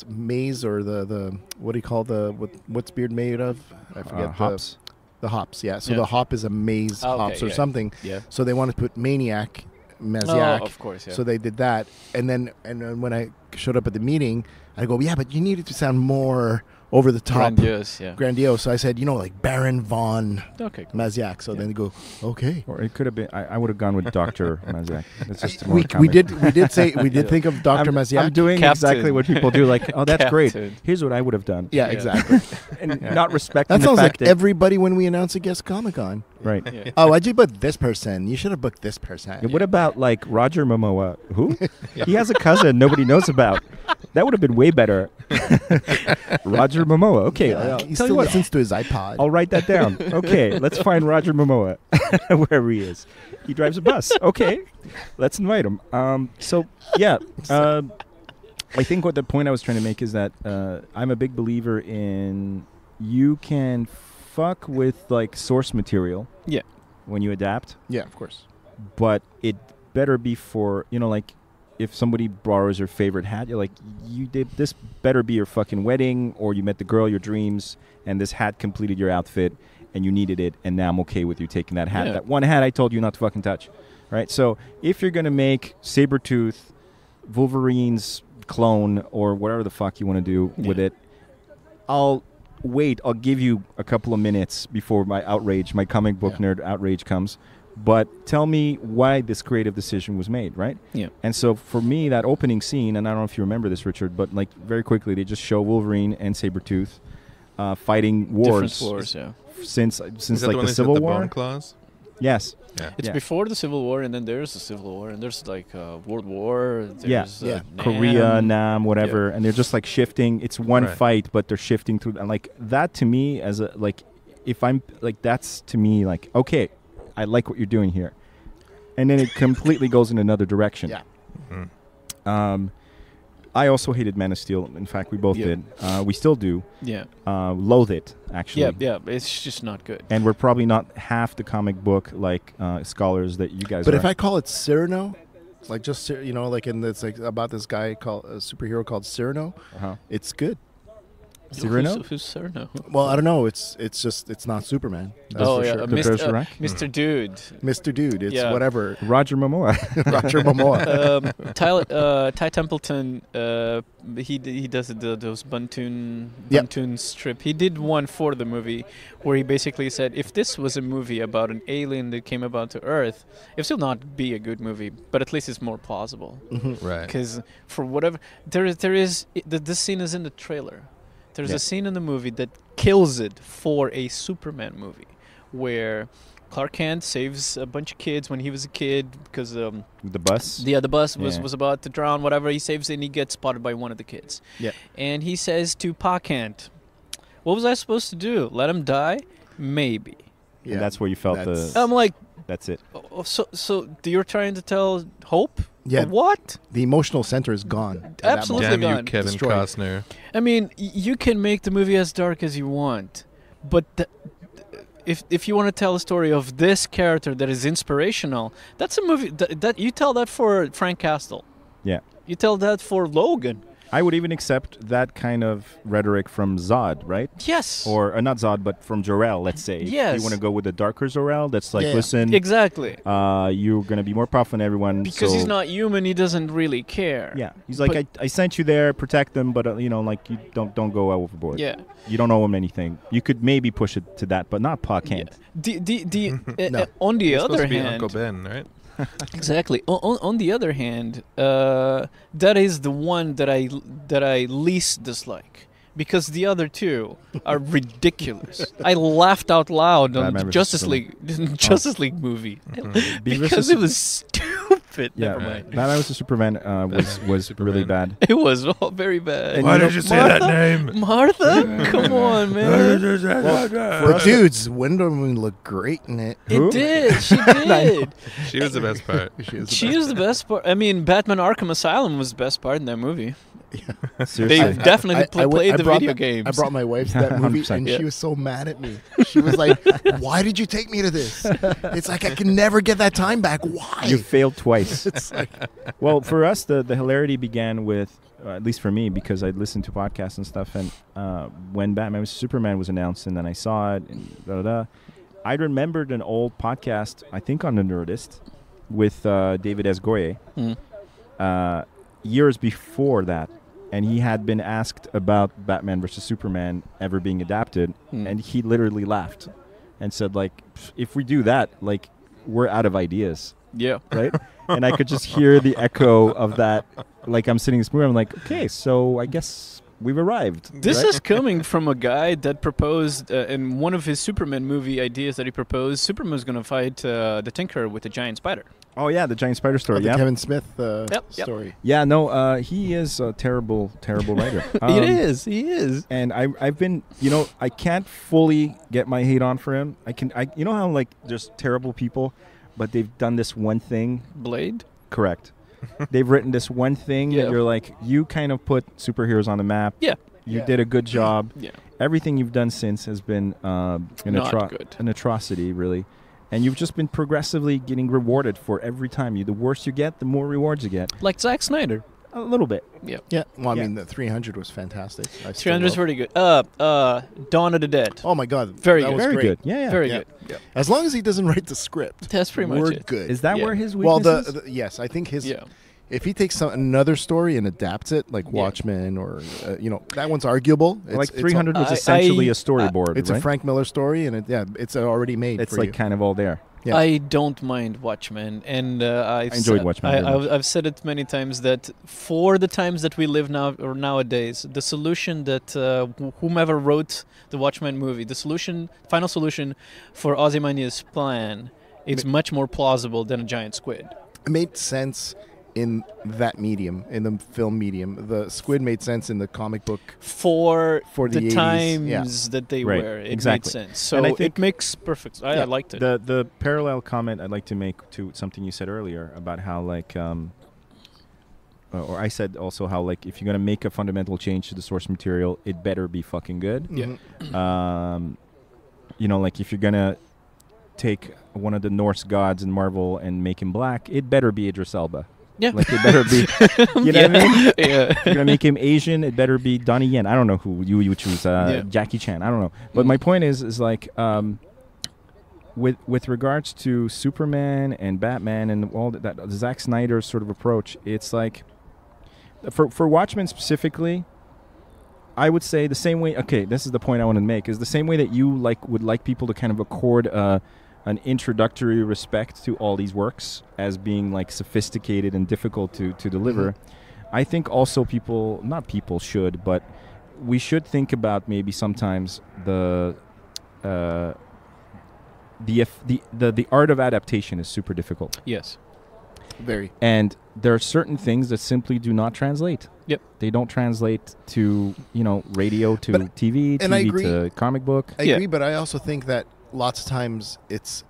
maize, or the what do you call what's beer made of? I forget. Hops. The hops, yeah. So the hop is a maize hops or something. Yeah. So they wanted to put Maniac, Maziak. Oh, of course, yeah. So they did that, and then when I showed up at the meeting, I go, yeah, but you need it to sound more over the top, grandiose. So I said, like Baron von Okay, cool. Maziak. So then they go, okay. Or it could have been. I would have gone with Dr. Maziak. That's just more We comic. did think of Dr. Maziak. I'm doing Captain. exactly what people do. Like, oh, that's great. Captain. Here's what I would have done. Yeah, exactly. And not respecting That the sounds fact like that everybody when we announce a guest Comic-Con. right. Yeah. Oh, why'd you book this person? You should have booked this person. Yeah, what about like Roger Momoa? Who? He has a cousin nobody knows about. That would have been way better. Roger Momoa. Okay, I'll He tell you still what. listens to his iPod. I'll write that down. Okay, let's find Roger Momoa wherever he is. He drives a bus. Okay, let's invite him. So yeah, I think what the point I was trying to make is that I'm a big believer in you can fuck with like source material. Yeah. When you adapt. Yeah, of course. But it better be for, like, if somebody borrows your favorite hat, you're like, this better be your fucking wedding, or you met the girl of your dreams, and this hat completed your outfit, and you needed it, and now I'm okay with you taking that hat. Yeah. That one hat I told you not to fucking touch, right? So if you're going to make Sabretooth Wolverine's clone, or whatever the fuck you want to do with it, I'll give you a couple of minutes before my comic book nerd outrage comes. But tell me why this creative decision was made, right? Yeah. And so for me, that opening scene, and I don't know if you remember this, Richard, but like very quickly, they just show Wolverine and Sabretooth fighting wars. Different wars, yeah. Since Is that like the one the that Civil said the War. bone claws? Yes. Yeah. It's before the Civil War, and then there's the Civil War, and there's like World War. There's, Korea, Nam, whatever, and they're just like shifting. It's one Right. fight, but they're shifting through. And like that to me, as a like, if I'm like, that's to me like, okay, I like what you're doing here, and then it completely goes in another direction. Yeah. Mm. I also hated Man of Steel. In fact, we both did. We still do. Yeah. Loathe it, actually. Yeah. It's just not good. And we're probably not half the comic book like scholars that you guys But are. if I call it Cyrano, like just and it's like about this guy called a superhero called Cyrano, it's good. Cyrano? Who's Cyrano? Well, I don't know. It's not Superman. That's Oh for yeah, sure. Mr. Dude. Mr. Dude. It's whatever. Roger Momoa. Roger Momoa. Ty Templeton, he does those Buntoon strip. He did one for the movie where he basically said, if this was a movie about an alien that came about to Earth, it would still not be a good movie, but at least it's more plausible. Right. Because for whatever this scene is in the trailer. There's a scene in the movie that kills it for a Superman movie, where Clark Kent saves a bunch of kids when he was a kid because the bus. the bus was about to drown. Whatever, he saves it and he gets spotted by one of the kids. Yeah, and he says to Pa Kent, "What was I supposed to do? Let him die? Maybe." Yeah, and that's where you felt I'm like, that's it. So you're trying to tell Hope? Yeah. What? The emotional center is gone. Absolutely Damn gone. you, Kevin Destroyed. Costner. I mean, you can make the movie as dark as you want, but if you want to tell a story of this character that is inspirational, that's a movie that you tell that for Frank Castle. Yeah. You tell that for Logan. I would even accept that kind of rhetoric from Zod, right? Yes. Or not Zod, but from Jor-El, let's say. Yes. If you want to go with the darker Jor-El, that's like, Yeah. listen, Exactly. you're going to be more powerful than everyone. Because so he's not human, he doesn't really care. Yeah, he's like, I sent you there, protect them, but like you don't go overboard. Yeah. You don't owe him anything. You could maybe push it to that, but not Pa can't. The on the It's supposed other to be hand, Uncle Ben, right? exactly. On the other hand, that is the one that I least dislike. Because the other two are ridiculous. I laughed out loud on Batman the versus Justice Superman. League Justice League movie because it was stupid. Yeah, Never mind. Batman vs Superman was Superman. really bad. It was all very bad. And Why you did know- you say that name? Martha? Come on, man. But dudes, Wonder Woman looked great in it. Who? It did. She did. She was the best part. She is the best part. I mean, Batman Arkham Asylum was the best part in that movie. Seriously. They've definitely played the brought video my- games. I brought my wife to that movie, 100%. and Yeah. she was so mad at me. She was like, "Why did you take me to this? It's like I can never get that time back. Why?" You failed twice. It's like, Well, for us, the hilarity began with, at least for me, because I'd listened to podcasts and stuff, and when Batman vs Superman was announced, and then I saw it, and I remembered an old podcast, I think on the Nerdist, with David S. Goyer, years before that, and he had been asked about Batman vs Superman ever being adapted, and he literally laughed and said, like, if we do that, like, we're out of ideas. Yeah. Right? And I could just hear the echo of that. Like, I'm sitting in this movie, I'm like, okay, so I guess we've arrived. This right? is coming from a guy that proposed, in one of his Superman movie ideas that he proposed, Superman was going to fight the Tinker with a giant spider. Oh, yeah, the giant spider story. the Yeah. Kevin Smith Yep. story. Yeah, no, he is a terrible, terrible writer. He is. And I've been, I can't fully get my hate on for him. You know how, like, there's terrible people, but they've done this one thing. Blade? Correct. They've written this one thing Yeah. that you're like, you kind of put superheroes on the map. Yeah. You Yeah. did a good job. Yeah. Everything you've done since has been Not good. an atrocity, really. And you've just been progressively getting rewarded for every time. The worse you get, the more rewards you get. Like Zack Snyder. A little bit. Yeah. Yeah. Well, I Yeah. mean, the 300 was fantastic. 300 is pretty good. Dawn of the Dead. Oh my God, Very that good. was Very great. good. Yeah. Very Yeah. good. As long as he doesn't write the script, That's pretty much we're it. good. Is that Yeah. where his well, weakness is? yes, I think his. Yeah. If he takes another story and adapts it, like Watchmen, or that one's arguable. Like 300 was I- essentially I- a storyboard, It's right? a Frank Miller story, and it's already made. It's for like you. kind of all there. Yeah. I don't mind Watchmen, and I enjoyed Watchmen very much. I've said it many times that for the times that we live now or nowadays, the solution that whomever wrote the Watchmen movie, final solution for Ozymandias' plan, it's much more plausible than a giant squid. It made sense in that medium, in the film medium. The squid made sense in the comic book. For For the the 80s, times that they Right, were, it exactly. made sense. So And I think- it makes perfect. I liked it. The parallel comment I'd like to make to something you said earlier about how, like, or I said also how, like, if you're going to make a fundamental change to the source material, it better be fucking good. Yeah. Mhm. Like, if you're going to take one of the Norse gods in Marvel and make him black, it better be Idris Elba. Yeah. Like, it better be, you know what I mean? Yeah. If you're going to make him Asian, it better be Donnie Yen. I don't know who you choose, Jackie Chan. I don't know. But my point is like, with regards to Superman and Batman and all that Zack Snyder's sort of approach, it's like, for Watchmen specifically, I would say the same way. Okay, this is the point I want to make. Is the same way that you would like people to kind of accord an introductory respect to all these works as being like sophisticated and difficult to deliver. I think also but we should think about maybe sometimes the art of adaptation is super difficult. Yes. Very. And there are certain things that simply do not translate. Yep. They don't translate to, radio, to But- TV, and I TV agree. to comic book. I Yeah. agree, but I also think that lots of times it's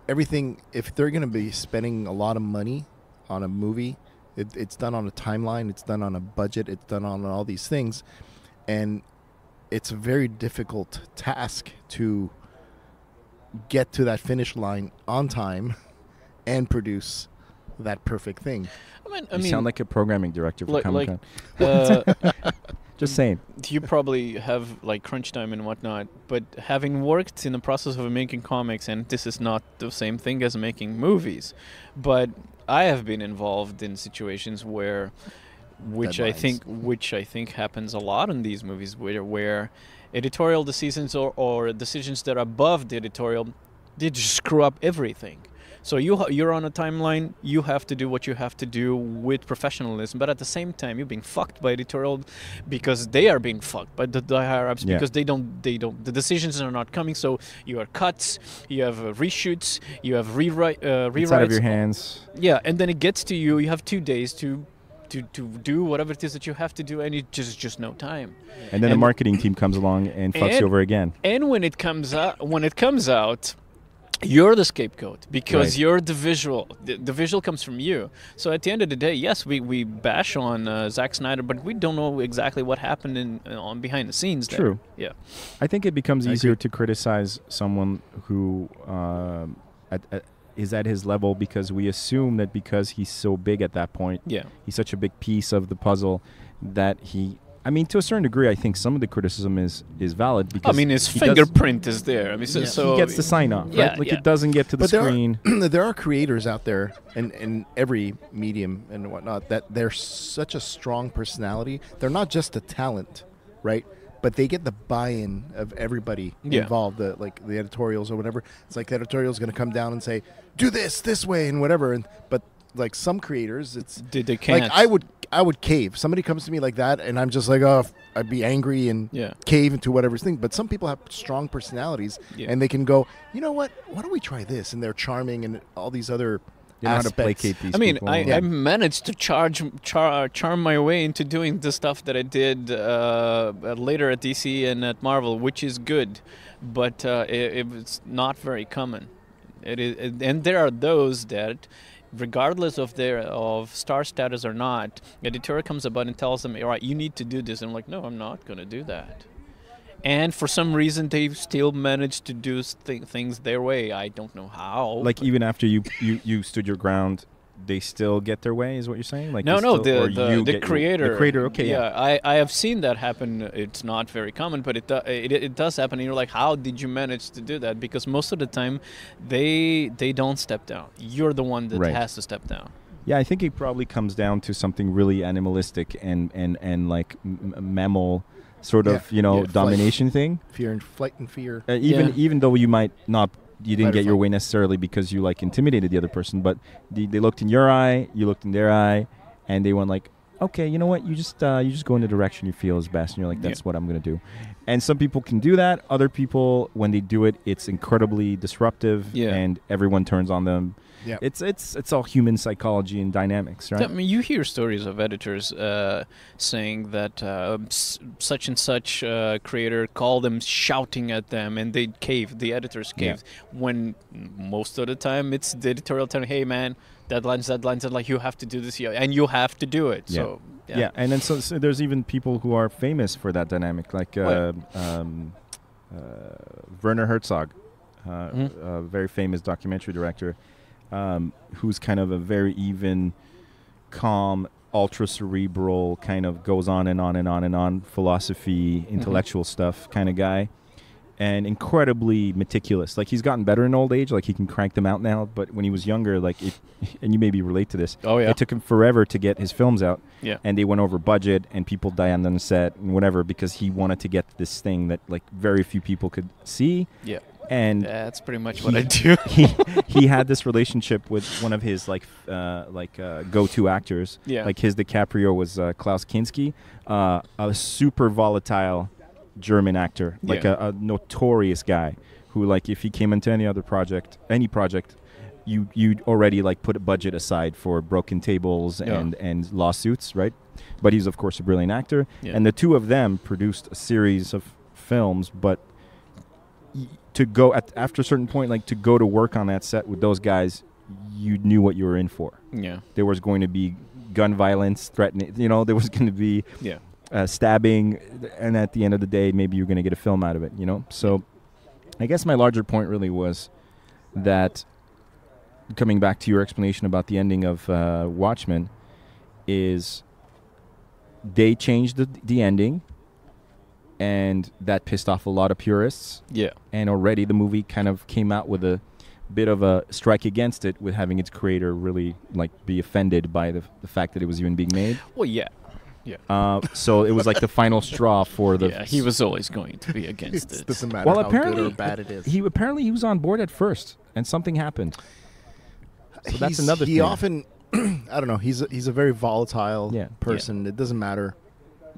everything. If they're going to be spending a lot of money on a movie, it's done on a timeline, it's done on a budget, it's done on all these things, and it's a very difficult task to get to that finish line on time and produce that perfect thing. I You mean, sound like a programming director for like, Comic-Con. Just saying. you probably have like crunch time and whatnot, but having worked in the process of making comics, and this is not the same thing as making movies, but I have been involved in situations where, which I think happens a lot in these movies, where editorial decisions or decisions that are above the editorial, they just screw up everything. So you're on a timeline, you have to do what you have to do with professionalism, but at the same time you're being fucked by editorial because they are being fucked by the higher ups because they don't the decisions are not coming. So you have cuts, you have reshoots, you have rewrites. It's out of your hands. Yeah, and then it gets to you. You have 2 days to do whatever it is that you have to do, and it's just no time. And then the marketing team comes along and fucks you over again. And when it comes out, you're the scapegoat because you're the visual. The visual comes from you. So at the end of the day, yes, we bash on Zack Snyder, but we don't know exactly what happened on behind the scenes there. True. Yeah. I think it becomes easier to criticize someone who is at his level because we assume that because he's so big at that point, he's such a big piece of the puzzle that he... I mean, to a certain degree, I think some of the criticism is valid because his fingerprint is there. I mean, so he gets the sign off, right? Like it doesn't get to the screen. There are creators out there in every medium and whatnot that they're such a strong personality. They're not just a talent, right? But they get the buy-in of everybody involved, like the editorials or whatever. It's like the editorial's going to come down and say, "Do this way," and whatever. But like some creators, they can't. Like I would cave. Somebody comes to me like that, and I'm just like, oh, I'd be angry and cave into whatever's thing. But some people have strong personalities, and they can go, you know what? Why don't we try this? And they're charming and all these other you know how to placate these people. I managed to charm my way into doing the stuff that I did later at DC and at Marvel, which is good, but it's not very common. It is, and there are those that, regardless of their star status or not, the editor comes about and tells them, all right, you need to do this. And I'm like, no, I'm not going to do that. And for some reason, they still manage to do things their way. I don't know how. Like even after you stood your ground, they still get their way, is what you're saying? Like the creator. The creator, okay. Yeah, I have seen that happen. It's not very common, but it does happen. And you're like, how did you manage to do that? Because most of the time, they don't step down. You're the one that has to step down. Yeah, I think it probably comes down to something really animalistic and like mammal sort of domination thing. Flight and fear. Even though you might not. You didn't get your way necessarily because you like intimidated the other person, but they looked in your eye, you looked in their eye, and they went like, okay, you know what? You just go in the direction you feel is best, and you're like, that's what I'm gonna do. And some people can do that. Other people, when they do it, it's incredibly disruptive, and everyone turns on them. Yeah, it's all human psychology and dynamics, right? I mean, you hear stories of editors saying that such and such creator called them, shouting at them, and they cave. The editors cave. When most of the time it's the editorial telling, "Hey, man, deadlines, and like you have to do this, and you have to do it." So and then so there's even people who are famous for that dynamic, like Werner Herzog, a very famous documentary director. Who's kind of a very even, calm, ultra-cerebral, kind of goes on and on and on and on, philosophy, intellectual stuff kind of guy, and incredibly meticulous. Like, he's gotten better in old age, like he can crank them out now, but when he was younger, like, and you maybe relate to this, it took him forever to get his films out, and they went over budget, and people died on the set, and whatever, because he wanted to get this thing that, like, very few people could see. Yeah. And that's pretty much what I do. he had this relationship with one of his go-to actors. Yeah. Like his DiCaprio was Klaus Kinski, a super volatile German actor, like a notorious guy who, like, if he came into any project, you'd already like put a budget aside for broken tables and lawsuits, right? But he's of course a brilliant actor, and the two of them produced a series of films, but to go after a certain point, like to go to work on that set with those guys, you knew what you were in for. Yeah, there was going to be gun violence, threatening. There was going to be stabbing, and at the end of the day, maybe you're going to get a film out of it. So, I guess my larger point really was that coming back to your explanation about the ending of Watchmen, is they changed the ending, and that pissed off a lot of purists. Yeah. And already the movie kind of came out with a bit of a strike against it, with having its creator really be offended by the fact that it was even being made. Well, yeah. Yeah. So it was like the final straw for the. Yeah, he was always going to be against it. It doesn't matter Well, how apparently good or bad it is. He was on board at first, and something happened. So that's another He thing. often, I don't know. He's a very volatile person. Yeah. It doesn't matter.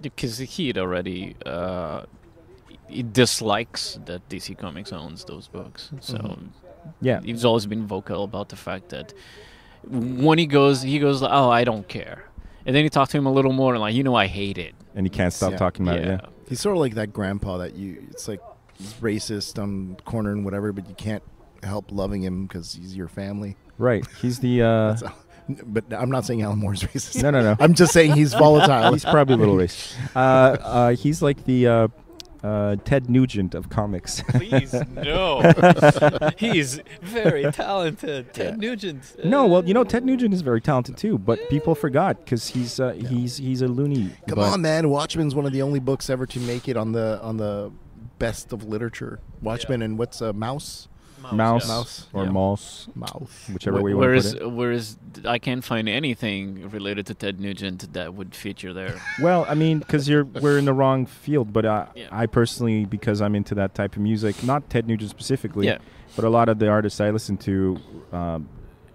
Because he'd already he dislikes that DC Comics owns those books. So Yeah. he's always been vocal about the fact that when he goes, oh, I don't care. And then you talk to him a little more, and I hate it. And he can't stop talking about it. Yeah. He's sort of like that grandpa that it's like he's racist on corner and whatever, but you can't help loving him because he's your family. Right. He's the. But I'm not saying Alan Moore's racist. No. I'm just saying he's volatile. He's probably a little racist. He's like the Ted Nugent of comics. Please, no. He's very talented. Ted Nugent. No, well, Ted Nugent is very talented too, but people forgot because he's a loony. Come on, man! Watchmen's one of the only books ever to make it on the best of literature. Watchmen and what's Mouse? Mouse or Yeah. Mouse, Mouth. whichever way you want to put it. Whereas I can't find anything related to Ted Nugent that would feature there. Well, I mean, because we're in the wrong field, but Yeah. I personally, because I'm into that type of music, not Ted Nugent specifically, Yeah. but a lot of the artists I listen to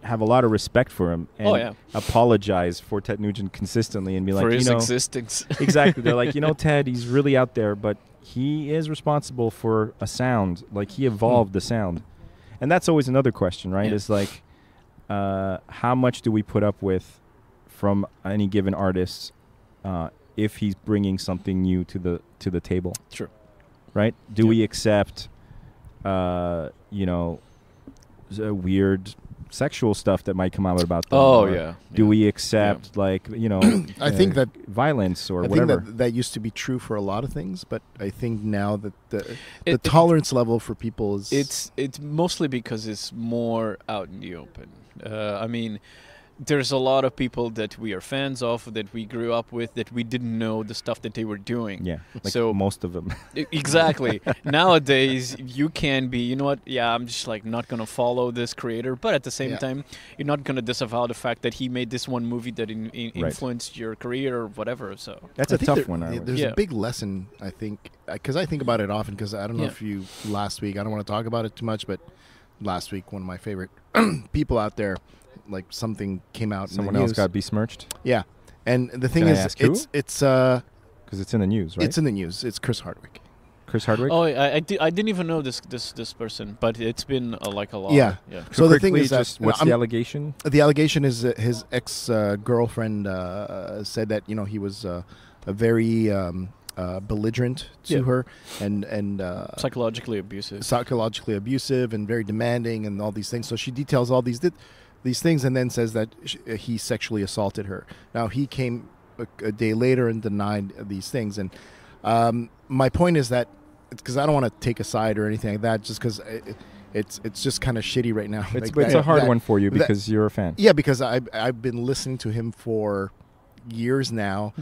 have a lot of respect for him and apologize for Ted Nugent consistently and be like, For his existence. Exactly. They're like, Ted, he's really out there, but he is responsible for a sound. Like, he evolved the sound. And that's always another question, right? Yeah. Is like, how much do we put up with from any given artist if he's bringing something new to the table? True. Right? Do we accept, weird sexual stuff that might come out about them? Oh, Or yeah. Do Yeah. we accept I think that violence or I whatever? think that used to be true for a lot of things, but I think now that the tolerance level for people is It's mostly because it's more out in the open. I mean, there's a lot of people that we are fans of, that we grew up with, that we didn't know the stuff that they were doing. Yeah, like So- most of them. Exactly. Nowadays, you can be, I'm just not going to follow this creator, but at the same time, you're not going to disavow the fact that he made this one movie that influenced your career or whatever. So That's I a think tough one. There's a big lesson, I think, because I think about it often. Because I don't know if you last week. I don't want to talk about it too much, but last week one of my favorite people out there, like something came out. Someone in the else news. got besmirched Yeah, and the thing Can I is, ask who? it's because it's in the news, right? it's in the news. It's Chris Hardwick. Chris Hardwick. Oh, I didn't even know this person, but it's been a lot. Yeah. Yeah. So the quickly, thing is that just what's the allegation? The allegation is that his ex girlfriend said that he was a very belligerent to her and Psychologically abusive. psychologically abusive and very demanding and all these things. So she details all these things and then says that he sexually assaulted her. Now he came a day later and denied these things. And my point is that because I don't want to take a side or anything like that, just because it's just kind of shitty right now. It's a hard one for you because you're a fan. Yeah, because I've been listening to him for years now.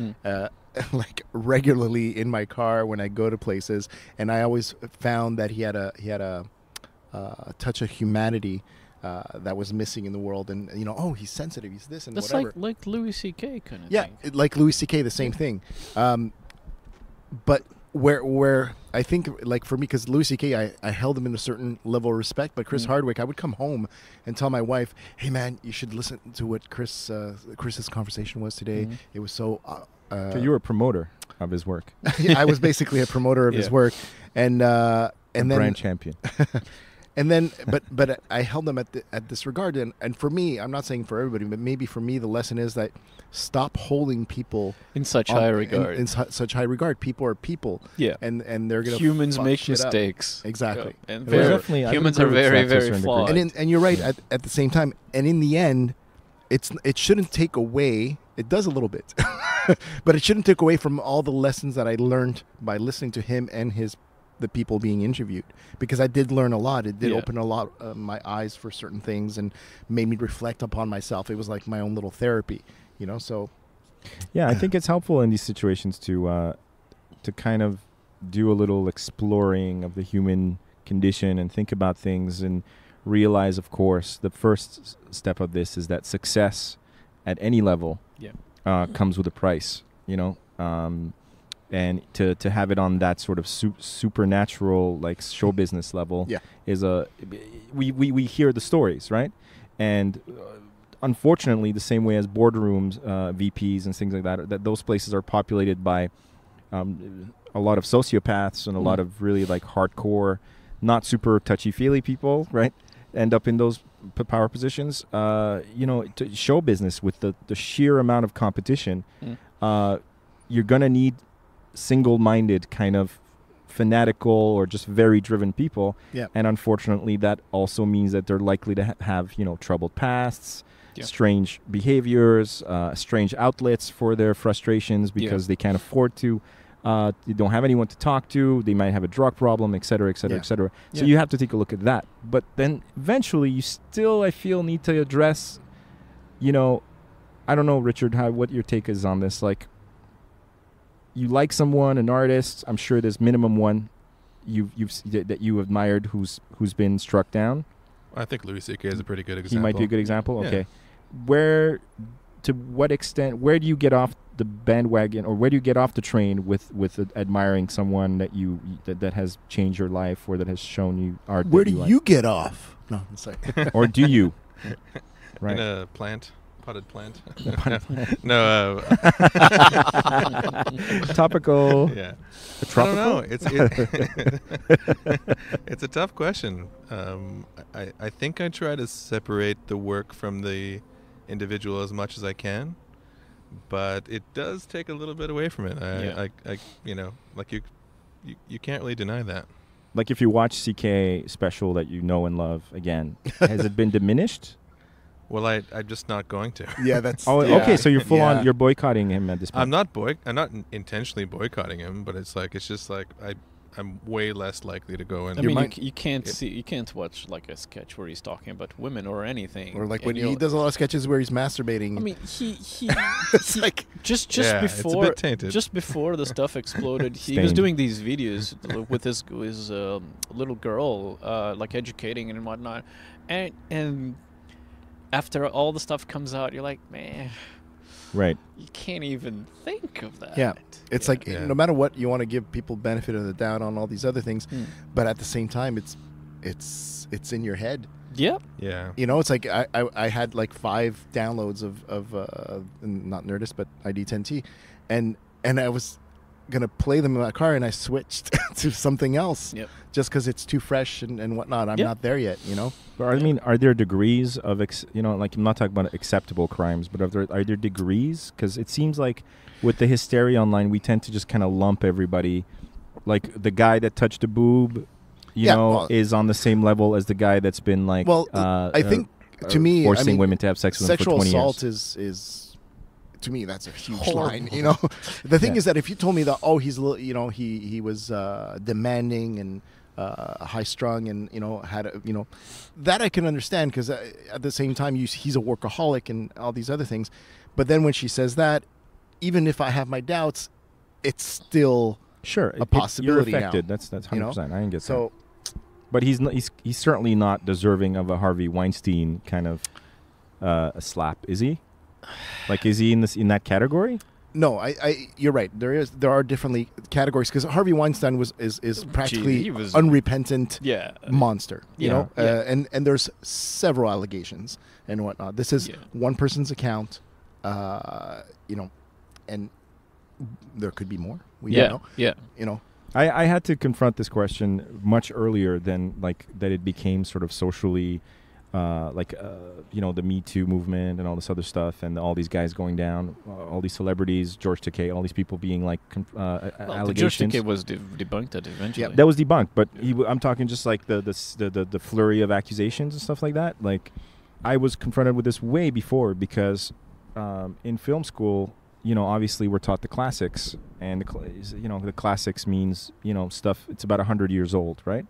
Like regularly in my car when I go to places, and I always found that he had a touch of humanity that was missing in the world, and he's sensitive, he's this and That's whatever. like Louis C.K. kind of Yeah, thing. like Louis C.K. the same thing. But where I think, like for me, because Louis C.K. I held him in a certain level of respect, but Chris Hardwick, I would come home and tell my wife, "Hey man, you should listen to what Chris's conversation was today. It was so." So you were a promoter of his work. I was basically a promoter of his work, and then brand champion. And then, but I held them at this regard, and for me, I'm not saying for everybody, but maybe for me, the lesson is that stop holding people in such high regard. In such high regard, people are people. Yeah, and they're gonna humans fuck make shit up. mistakes. Exactly, and I humans are agree with very that to a very certain flawed. degree. and you're right at the same time. And in the end, it shouldn't take away. It does a little bit, but it shouldn't take away from all the lessons that I learned by listening to him and his the people being interviewed, because I did learn a lot. It did Yeah. open a lot my eyes for certain things and made me reflect upon myself. It was like my own little therapy, you know. So Yeah, I think it's helpful in these situations to kind of do a little exploring of the human condition and think about things and realize, of course, the first step of this is that success at any level comes with a price, you know. And to have it on that sort of supernatural, like show business level, is we hear the stories, right? And unfortunately, the same way as boardrooms, VPs and things like that those places are populated by a lot of sociopaths and a lot of really like hardcore, not super touchy-feely people, right? End up in those power positions. You know, to show business with the sheer amount of competition, you're gonna need single-minded kind of fanatical or just very driven people. Yeah. And unfortunately, that also means that they're likely to have, you know, troubled pasts, strange behaviors, strange outlets for their frustrations because they can't afford to. They don't have anyone to talk to. They might have a drug problem, et cetera, et cetera, et cetera. So you have to take a look at that. But then eventually you still, I feel, need to address, you know, I don't know, Richard, what your take is on this. Like, you like someone, an artist, I'm sure there's minimum one that you admired who's been struck down. I think Louis C.K. is a pretty good example. He might be a good example? Yeah. Okay. To what extent, where do you get off the bandwagon, or where do you get off the train with admiring someone that has changed your life or that has shown you art? Where do you get off? No, I'm sorry. Or do you? Right. In a potted plant. No. Topical. Yeah. Tropical? I don't know. It's a tough question. I think I try to separate the work from the individual as much as I can, but it does take a little bit away from it. I you know, like you can't really deny that. Like if you watch CK special that you know and love again, has it been diminished? Well, I'm just not going to. Yeah, that's. Okay. So you're full on. You're boycotting him at this point. I'm not intentionally boycotting him, but it's just like I'm way less likely to go in. I mean, you can't watch like a sketch where he's talking about women or anything, or like when he does a lot of sketches where he's masturbating. I mean, he it's like just before it's a bit tainted. Just before the stuff exploded, he was doing these videos with his little girl, like educating and whatnot, and after all the stuff comes out, you're like, man, right? You can't even think of that. Yeah, it's like no matter what, you want to give people benefit of the doubt on all these other things, but at the same time, it's in your head. Yep. Yeah. You know, it's like I had like 5 downloads of not Nerdist but ID10T, and I was gonna play them in my car, and I switched to something else. Yep. Just because it's too fresh and whatnot. I'm not there yet, you know. But I mean, are there degrees of like I'm not talking about acceptable crimes, but are there degrees? Because it seems like with the hysteria online, we tend to just kind of lump everybody. Like the guy that touched a boob, you know, is on the same level as the guy that's been like. Well, I think to me, forcing women to have sex with them for 20 years. Sexual assault is. To me, that's a huge line. You know, the thing is that if you told me that, he was demanding and high strung and had that I can understand, because at the same time he's a workaholic and all these other things. But then when she says that, even if I have my doubts, it's still a possibility. You're affected. Now. That's 100%. I can get so. That. But he's certainly not deserving of a Harvey Weinstein kind of a slap, is he? Like, is he in that category? No, you're right. There are different categories, because Harvey Weinstein is practically he was unrepentant monster. You know, and there's several allegations and whatnot. This is one person's account, and there could be more. We don't know. Yeah. You know, I had to confront this question much earlier than like that. It became sort of socially. The Me Too movement and all this other stuff, and all these guys going down, all these celebrities, George Takei, all these people being like allegations. George Takei was debunked eventually. Yeah, that was debunked, but I'm talking just like the flurry of accusations and stuff like that. Like, I was confronted with this way before, because in film school, obviously we're taught the classics, and the classics means stuff. It's about 100 years old, right?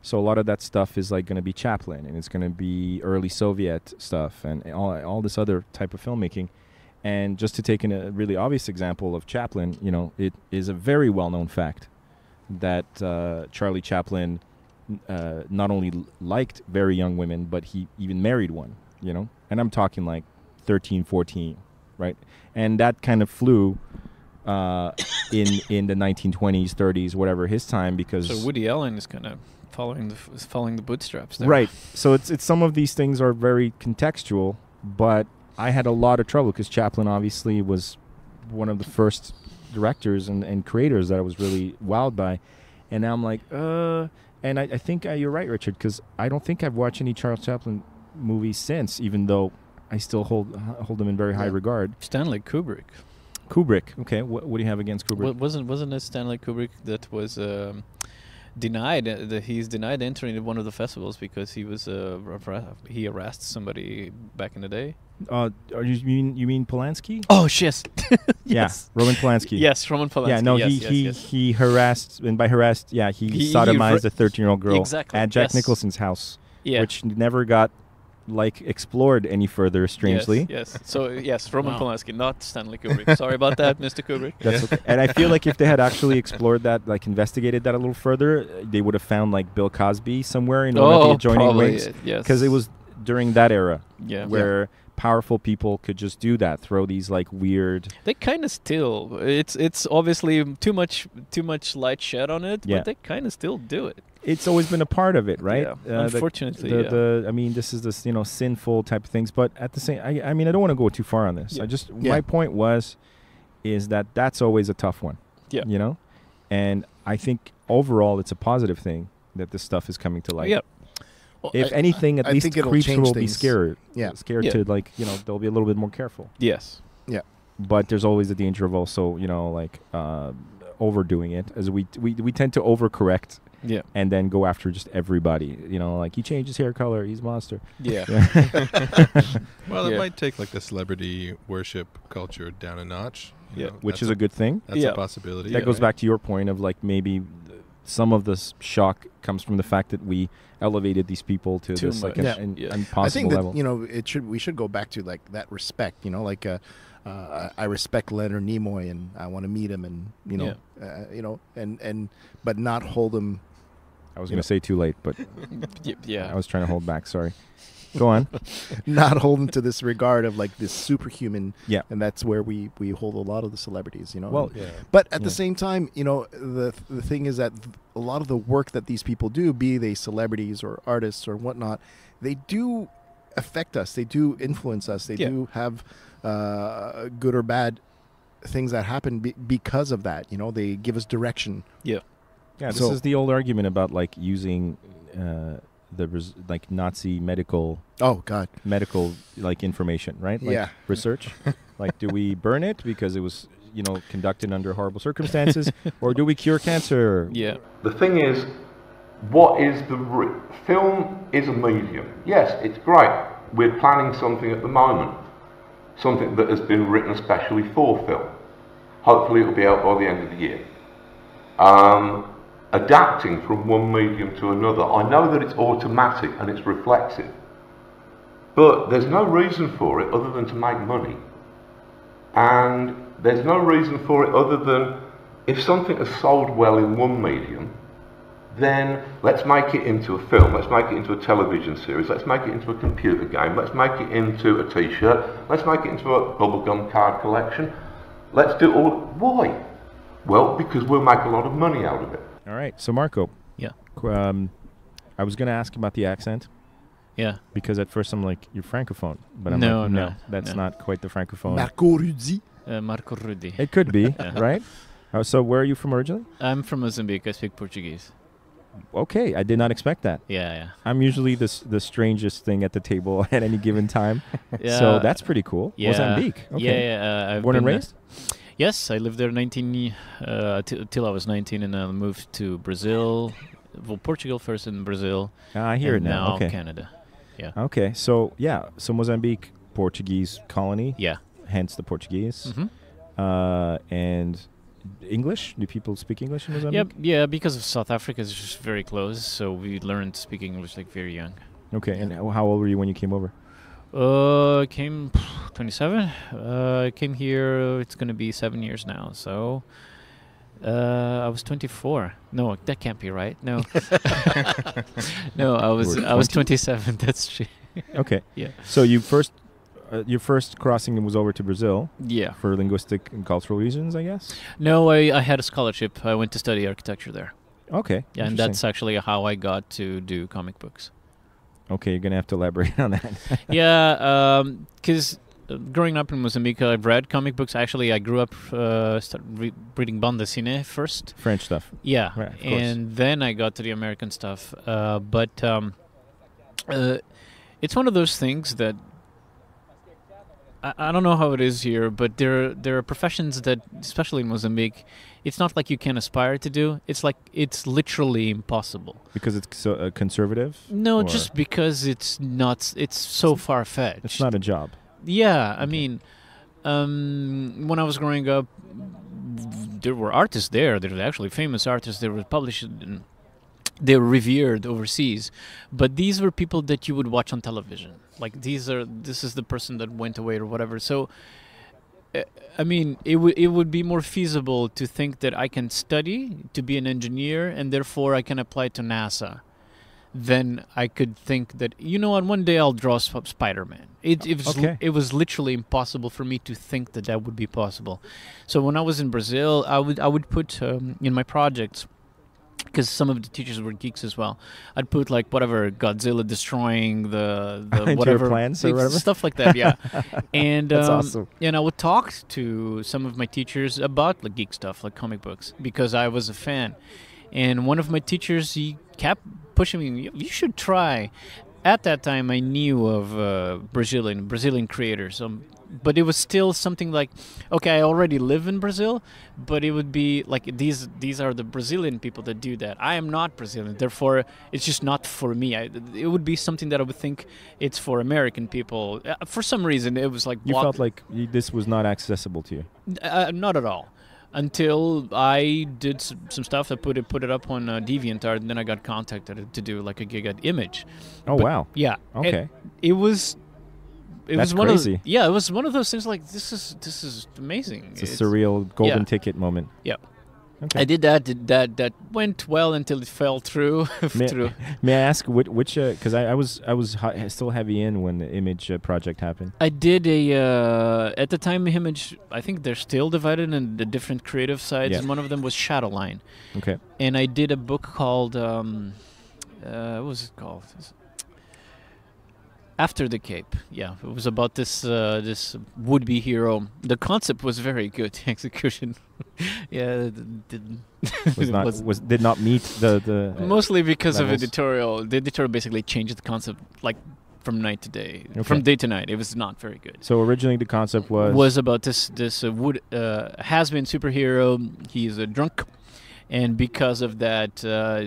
So a lot of that stuff is like going to be Chaplin, and it's going to be early Soviet stuff, and all this other type of filmmaking. And just to take a really obvious example of Chaplin, it is a very well-known fact that Charlie Chaplin not only liked very young women, but he even married one, And I'm talking like 13, 14, right? And that kind of flew in the 1920s, 30s, whatever his time, because... So Woody Allen is kind of following the bootstraps there. Right. So it's some of these things are very contextual, but I had a lot of trouble because Chaplin obviously was one of the first directors and creators that I was really wowed by. And now I'm like, and I think you're right, Richard, because I don't think I've watched any Charles Chaplin movies since, even though I still hold them in very high regard. Stanley Kubrick. Okay. What do you have against Kubrick? Wasn't it Stanley Kubrick that was denied? He's denied entering one of the festivals because he was he harassed somebody back in the day. You mean Polanski? Oh, yes. Yes. Yeah, Roman Polanski. Yes, Roman Polanski. Yeah, no, yes. he harassed, and by harassed, he sodomized a 13-year-old girl at Jack Nicholson's house, which never got explored any further, strangely. Yes. So Roman Polanski, not Stanley Kubrick. Sorry about that, Mr. Kubrick. That's okay. And I feel like if they had actually explored that, investigated that a little further, they would have found Bill Cosby somewhere in one of the adjoining wings. Yes. Because it was during that era where powerful people could just do that, throw these weird... They kind of still... It's obviously too much light shed on it, but they kind of still do it. It's always been a part of it, right? Yeah. Unfortunately, I mean, this is this sinful type of things, but at the same, I mean, I don't want to go too far on this. My point is that that's always a tough one. Yeah. And I think overall it's a positive thing that this stuff is coming to light. Yeah. Well, if anything, at least creeps will be scared. Scared to they'll be a little bit more careful. Yes. Yeah. But there's always the danger of also overdoing it, as we tend to overcorrect. Yeah. And then go after just everybody. He changed his hair color. He's a monster. Yeah. Well, it might take the celebrity worship culture down a notch. Which is a good thing. That's a possibility. That goes back to your point of maybe some of this shock comes from the fact that we elevated these people to this impossible I think that, level. we should go back to that respect. I respect Leonard Nimoy and I want to meet him, and but not hold him. I was going to say too late, but I was trying to hold back. Sorry. Go on. Not hold him to this regard of this superhuman. Yeah. And that's where we hold a lot of the celebrities, Well, But at the same time, the thing is that a lot of the work that these people do, be they celebrities or artists or whatnot, they do affect us. They do influence us. They do have good or bad things that happen because of that. They give us direction. Yeah. Yeah, this is the old argument about using Nazi medical information, right? Research. Do we burn it because it was conducted under horrible circumstances, or do we cure cancer? Yeah. The thing is, what is film is a medium. Yes, it's great. We're planning something at the moment, something that has been written especially for film. Hopefully it'll be out by the end of the year. Adapting from one medium to another, I know that it's automatic and it's reflexive, but there's no reason for it other than to make money. And there's no reason for it other than if something has sold well in one medium, then let's make it into a film, let's make it into a television series, let's make it into a computer game, let's make it into a t-shirt, let's make it into a bubblegum card collection. Let's do all. Why? Well, because we'll make a lot of money out of it. All right. So, Marco. Yeah. I was going to ask about the accent. Yeah. Because at first I'm like, you're Francophone. But I'm no, that's not quite the Francophone. Marco Rudi. Marco Rudi. It could be, right? So where are you from originally? I'm from Mozambique. I speak Portuguese. Okay. I did not expect that. Yeah. I'm usually the strangest thing at the table at any given time. So that's pretty cool. Yeah. Mozambique. Okay. Yeah. Born and raised? Yes, I lived there till I was 19, and I moved to Brazil. Well, Portugal first, and Brazil. I hear it now. Okay. Canada. Yeah. Okay, so Mozambique, Portuguese colony. Yeah. Hence the Portuguese. Mm-hmm. And English? Do people speak English in Mozambique? Yep. Yeah, because of South Africa is just very close, so we learned to speak English like very young. Okay, and how old were you when you came over? I came 27. I came here. It's gonna be 7 years now. So I was 24. No, that can't be right. No, no, I was 27. That's true. Okay. Yeah. So your first crossing was over to Brazil. Yeah. For linguistic and cultural reasons, I guess. No, I had a scholarship. I went to study architecture there. Okay. Yeah, and that's actually how I got to do comic books. Okay, you're gonna have to elaborate on that. Yeah, because growing up in Mozambique, I've read comic books. Actually, I grew up reading bande dessinée first. French stuff. Yeah, right, of and then I got to the American stuff. But it's one of those things that I don't know how it is here, but there are professions that, especially in Mozambique, it's not like you can aspire to do. It's like it's literally impossible. Because it's so conservative? No, just because it's not. It's so far-fetched. It's not a job. Yeah, I mean, when I was growing up, there were artists there. There were actually famous artists. They were published. They were revered overseas, but these were people that you would watch on television. Like this is the person that went away or whatever. So, I mean, it would be more feasible to think that I can study to be an engineer and therefore I can apply to NASA, than I could think that, you know what, one day I'll draw Spider-Man. It was literally impossible for me to think that would be possible. So when I was in Brazil, I would put in my projects, because some of the teachers were geeks as well, I'd put like whatever, Godzilla destroying the whatever plans or whatever, stuff like that. Yeah, and that's awesome. And I would talk to some of my teachers about like geek stuff, like comic books, because I was a fan. And one of my teachers, he kept pushing me. You should try. At that time, I knew of Brazilian creators. But it was still something like, okay, I already live in Brazil, but it would be like these are the Brazilian people that do that. I am not Brazilian, therefore it's just not for me. It would be something that I would think it's for American people. For some reason, it was like you felt like this was not accessible to you. Not at all. Until I did some stuff, I put it up on DeviantArt, and then I got contacted to do like a gig at Image. Oh, wow! Yeah. Okay. It was That's one crazy. It was one of those things like this is amazing. It's a surreal golden ticket moment. Yeah. Okay. I did that. That went well until it fell through. May I ask which? Because I was still heavy in when the Image project happened. I did at the time Image. I think they're still divided in the different creative sides, and one of them was Shadowline. Okay. And I did a book called what was it called? After the Cape. Yeah, it was about this would-be hero. The concept was very good. Execution, did not meet the mostly because levels. of editorial. The editorial basically changed the concept like from night to day, from day to night. It was not very good. So originally the concept was about this has-been superhero. He's a drunk, and because of that,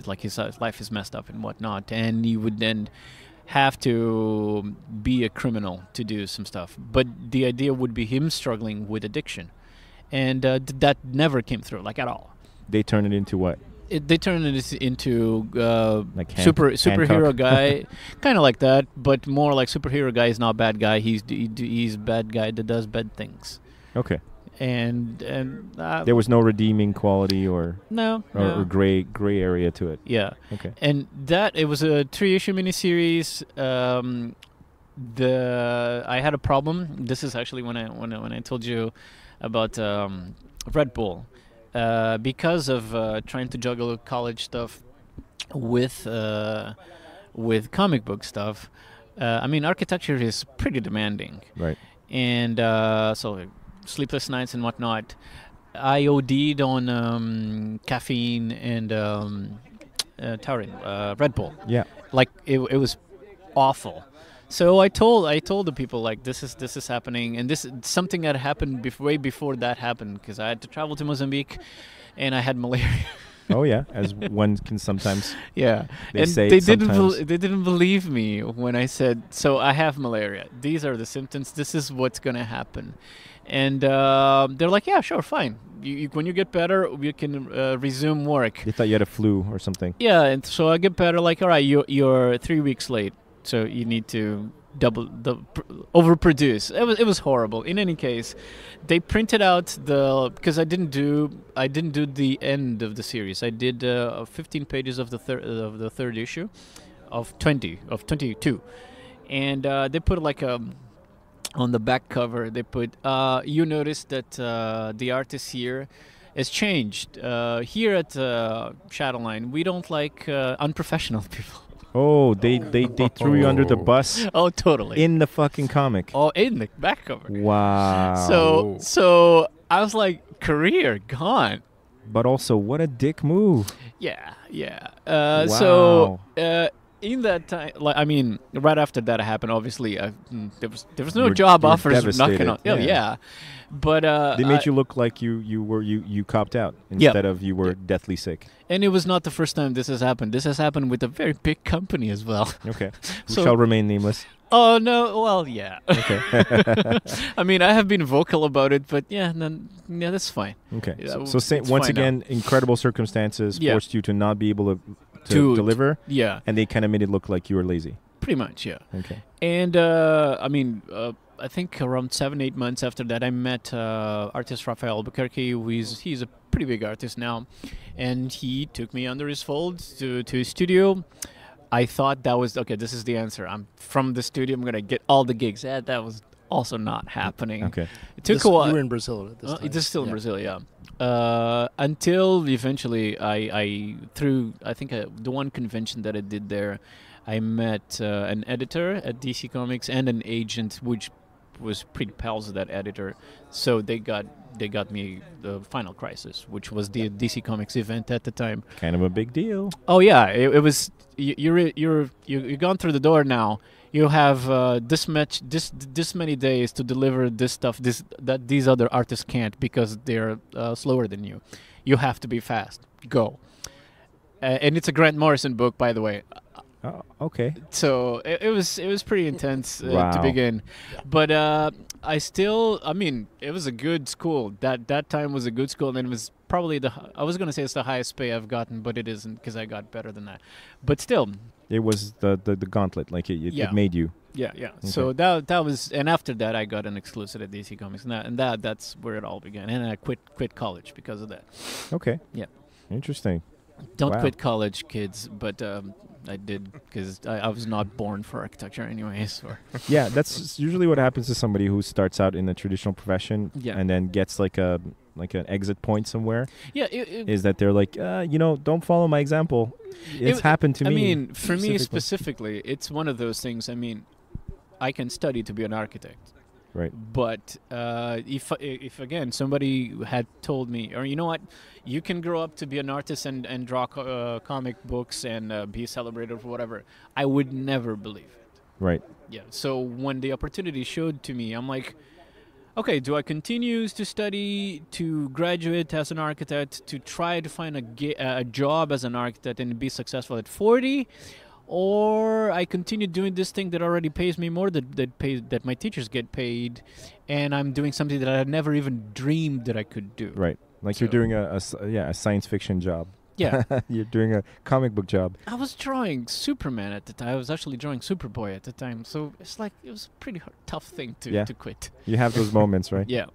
like his life is messed up and whatnot, and he would then have to be a criminal to do some stuff. But the idea would be him struggling with addiction, and that never came through, like at all. They turned it into what? They turned it into like superhero guy, kind of like that, but more like superhero guy is not bad guy. He's bad guy that does bad things. Okay. And there was no redeeming quality or gray area to it. Yeah. Okay. And that it was a 3-issue miniseries. I had a problem. This is actually when I told you about Red Bull, because of trying to juggle college stuff with comic book stuff. I mean, architecture is pretty demanding. Right. And so. Sleepless nights and whatnot. I OD'd on caffeine and taurine, Red Bull. Yeah, like it was awful. So I told the people like this is happening, and this is something that happened way before that happened, because I had to travel to Mozambique, and I had malaria. Oh yeah, as one can sometimes. Yeah, They and say they it didn't sometimes. they didn't believe me when I said, so I have malaria. These are the symptoms. This is what's gonna happen, and they're like, yeah, sure, fine. When you get better, you can resume work. They thought you had a flu or something. Yeah, and so I get better. Like, all right, you're 3 weeks late, so you need to overproduce. It was horrible. In any case, they printed out because I didn't do the end of the series. I did 15 pages of the third issue of 22, and they put like on the back cover. They put you notice that the artist here has changed. Here at Shadowline, we don't like unprofessional people. Oh, they threw you under the bus Oh, totally. in the fucking comic. Oh, in the back cover. Wow. So I was like, career gone. But also, what a dick move. Yeah. Wow. So in that time, like, I mean, right after that happened, obviously, there was no job you were offers knocking on. devastated. Oh, Yeah. yeah. But They made you look like you copped out instead of you were deathly sick. and it was not the first time this has happened. This has happened with a very big company as well. Okay. We So- shall remain nameless. Oh no! Well, yeah. Okay. I mean, I have been vocal about it, but yeah, that's fine. Okay. Yeah, So it's once fine now. again, incredible circumstances Yeah. forced you to not be able to To- deliver, Yeah, and they kind of made it look like you were lazy. pretty much. Yeah. Okay. And I mean, I think around 7-8 months after that, I met artist Rafael Albuquerque. He's a pretty big artist now, and he took me under his fold to his studio. I thought that was okay. This is the answer. I'm from the studio. I'm gonna get all the gigs. That was also not happening. Okay. It took This- a while. You were in Brazil at this time. This is still in Yeah. Brazil, yeah. Until eventually, I through I think the one convention that I did there, I met an editor at DC Comics and an agent, which was pretty pals with that editor. So they got me the Final Crisis, which was the DC Comics event at the time. Kind of a big deal. Oh yeah, it was. You're gone through the door now. You have this many days to deliver this stuff that these other artists can't because they're slower than you. You have to be fast. Go. And it's a Grant Morrison book, by the way. Oh, okay. So it was pretty intense Wow. to begin, but I mean, it was a good school. That time was a good school, and it was probably I was gonna say it's the highest pay I've gotten, but it isn't because I got better than that. But still, It was the gauntlet, like Yeah. it made you. yeah. So that was, and after that, I got an exclusive at DC Comics, and that's where it all began. And I quit college because of that. Okay. Yeah. Interesting. Don't Wow. quit college, kids, but I did because I was not born for architecture, anyways. Or Yeah, that's usually what happens to somebody who starts out in a traditional profession Yeah. and then gets like an exit point somewhere. yeah, Is that they're like, don't follow my example. It's happened to me. I mean, for me specifically. specifically, it's one of those things. I mean, I can study to be an architect, Right. but if again somebody had told me, or you know what, you can grow up to be an artist and draw comic books and be celebrated for whatever, I would never believe it. Right. Yeah. So when the opportunity showed to me, I'm like, okay, do I continue to study to graduate as an architect to try to find a job as an architect and be successful at 40, or I continue doing this thing that already pays me more that my teachers get paid, and I'm doing something that I had never even dreamed that I could do. Right. Like So- you're doing a science fiction job. Yeah. You're doing a comic book job. I was drawing Superman at the time. I was actually drawing Superboy at the time, so it's like it was a pretty tough thing Yeah. to quit. You have those moments, right? Yeah.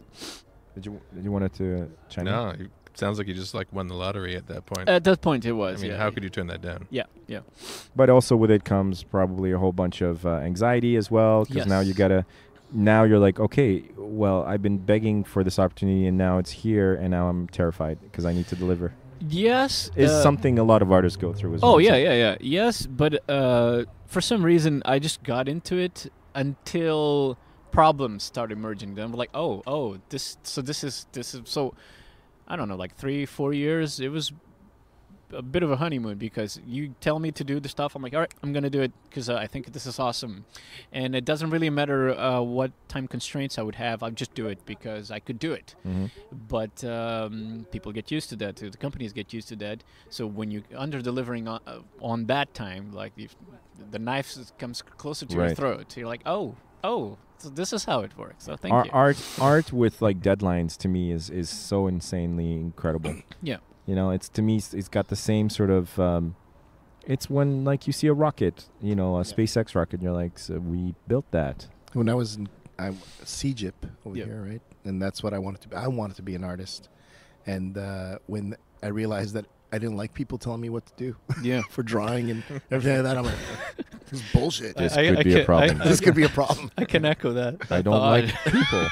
Did you want to chime in? No, it sounds like you just like won the lottery at that point. At that point, it I was. mean, yeah. how could you turn that down? Yeah, yeah. But also with it comes probably a whole bunch of anxiety as well, because now you Yes. gotta. Now you're like, okay, well, I've been begging for this opportunity, and now it's here, and now I'm terrified because I need to deliver. Yes. Is something a lot of artists go through as well. Oh yeah. Yes, but for some reason I just got into it until problems started emerging. Then I'm like, this is so. I don't know, like 3-4 years. It was a bit of a honeymoon, because you tell me to do the stuff, I'm like, all right, I'm gonna do it because I think this is awesome, and it doesn't really matter what time constraints I would have. I'll just do it because I could do it. But people get used to that too. The companies get used to that. So when you under delivering on that time, like the knife comes closer to your throat, you're like, oh, so this is how it works. So thank you. Art with like deadlines to me is so insanely incredible. Yeah. You know, it's to me, it's got the same sort of. It's when like you see a rocket, you know, a SpaceX rocket, and you're like, so we built that. When I was in CGIP over here, right, and that's what I wanted to be. I wanted to be an artist, and when I realized that I didn't like people telling me what to do, for drawing and everything like that, I'm like, this is bullshit. This could be a problem. This could be a problem. I can echo that. I don't like people.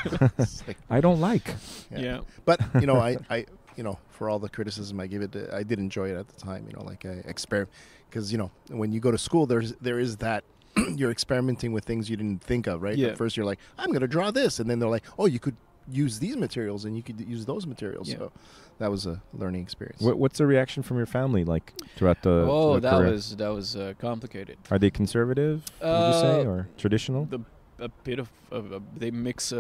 I don't like. Yeah. But you know, I you know, for all the criticism I give it, I did enjoy it at the time. You know, like I experiment, because you know, when you go to school, there is that you're experimenting with things you didn't think of, right? Yeah. At first, you're like, I'm gonna draw this, and then they're like, oh, you could use these materials and you could use those materials. So that was a learning experience. What's the reaction from your family like throughout the? Oh, the that career? was complicated. Are they conservative? Would you say, or traditional? A bit of they mix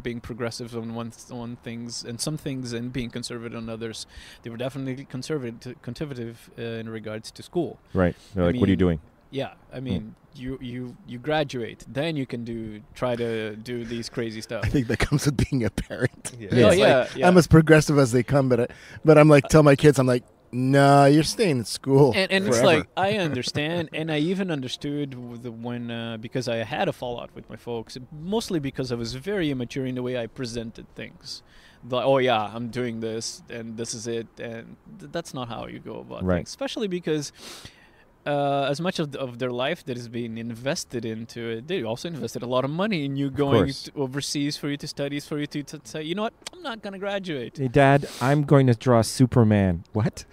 being progressive on one things and some things and being conservative on others. They were definitely conservative in regards to school. Right. They're like, what are you doing? Yeah, I mean, you graduate, then you can try to do these crazy stuff. I think that comes with being a parent. Yeah. I'm as progressive as they come, but I'm like, tell my kids, I'm like, no, you're staying in school. And forever. it's like, I understand, and I even understood when because I had a fallout with my folks, mostly because I was very immature in the way I presented things. Like, oh yeah, I'm doing this, and this is it, and that's not how you go about things. Especially because as much of their life that is being invested into it, they also invested a lot of money in you going overseas for you to study, for you to say, you know what, I'm not going to graduate. Hey, Dad, I'm going to draw Superman. What?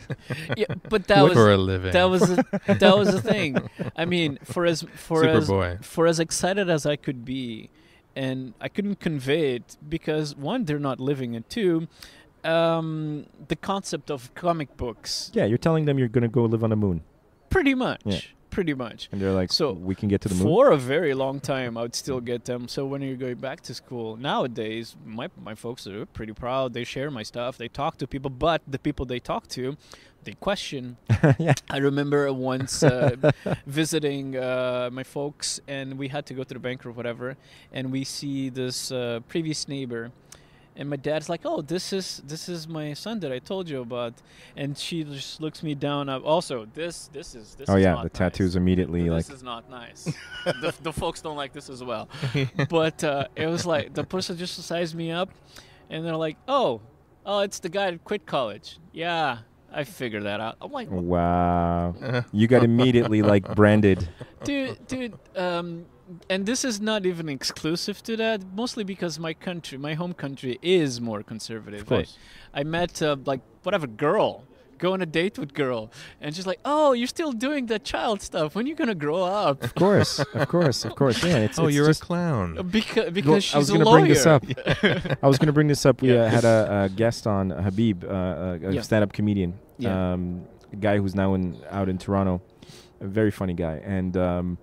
Yeah, but that was for a living. That was the thing. I mean, for as excited as I could be, and I couldn't convey it because one, they're not living it. Two, the concept of comic books. Yeah, you're telling them you're going to go live on the moon. Pretty much. And they're like, so we can get to the moon? For a very long time, I would still get them. So when you're going back to school, nowadays, my folks are pretty proud. They share my stuff. They talk to people. But the people they talk to, they question. I remember once visiting my folks, and we had to go to the bank or whatever, and we see this previous neighbor. And my dad's like, oh, this is my son that I told you about. And she just looks me down. Also, this is oh, yeah, not the tattoos nice. immediately. This like is not nice. the folks don't like this as well. But it was like the person just sized me up. And they're like, oh, it's the guy that quit college. Yeah, I figured that out. I'm like, wow. You got immediately like branded. Dude, and this is not even exclusive to that, mostly because my home country is more conservative. Of course. I met, girl, go on a date with girl, and she's like, oh, you're still doing that child stuff. When are you going to grow up? Of course. Yeah, it's you're just a clown. Because she's I was a lawyer. Bring this up. I was going to bring this up. We had a guest on, Habib, a stand-up comedian, a guy who's now out in Toronto, a very funny guy, and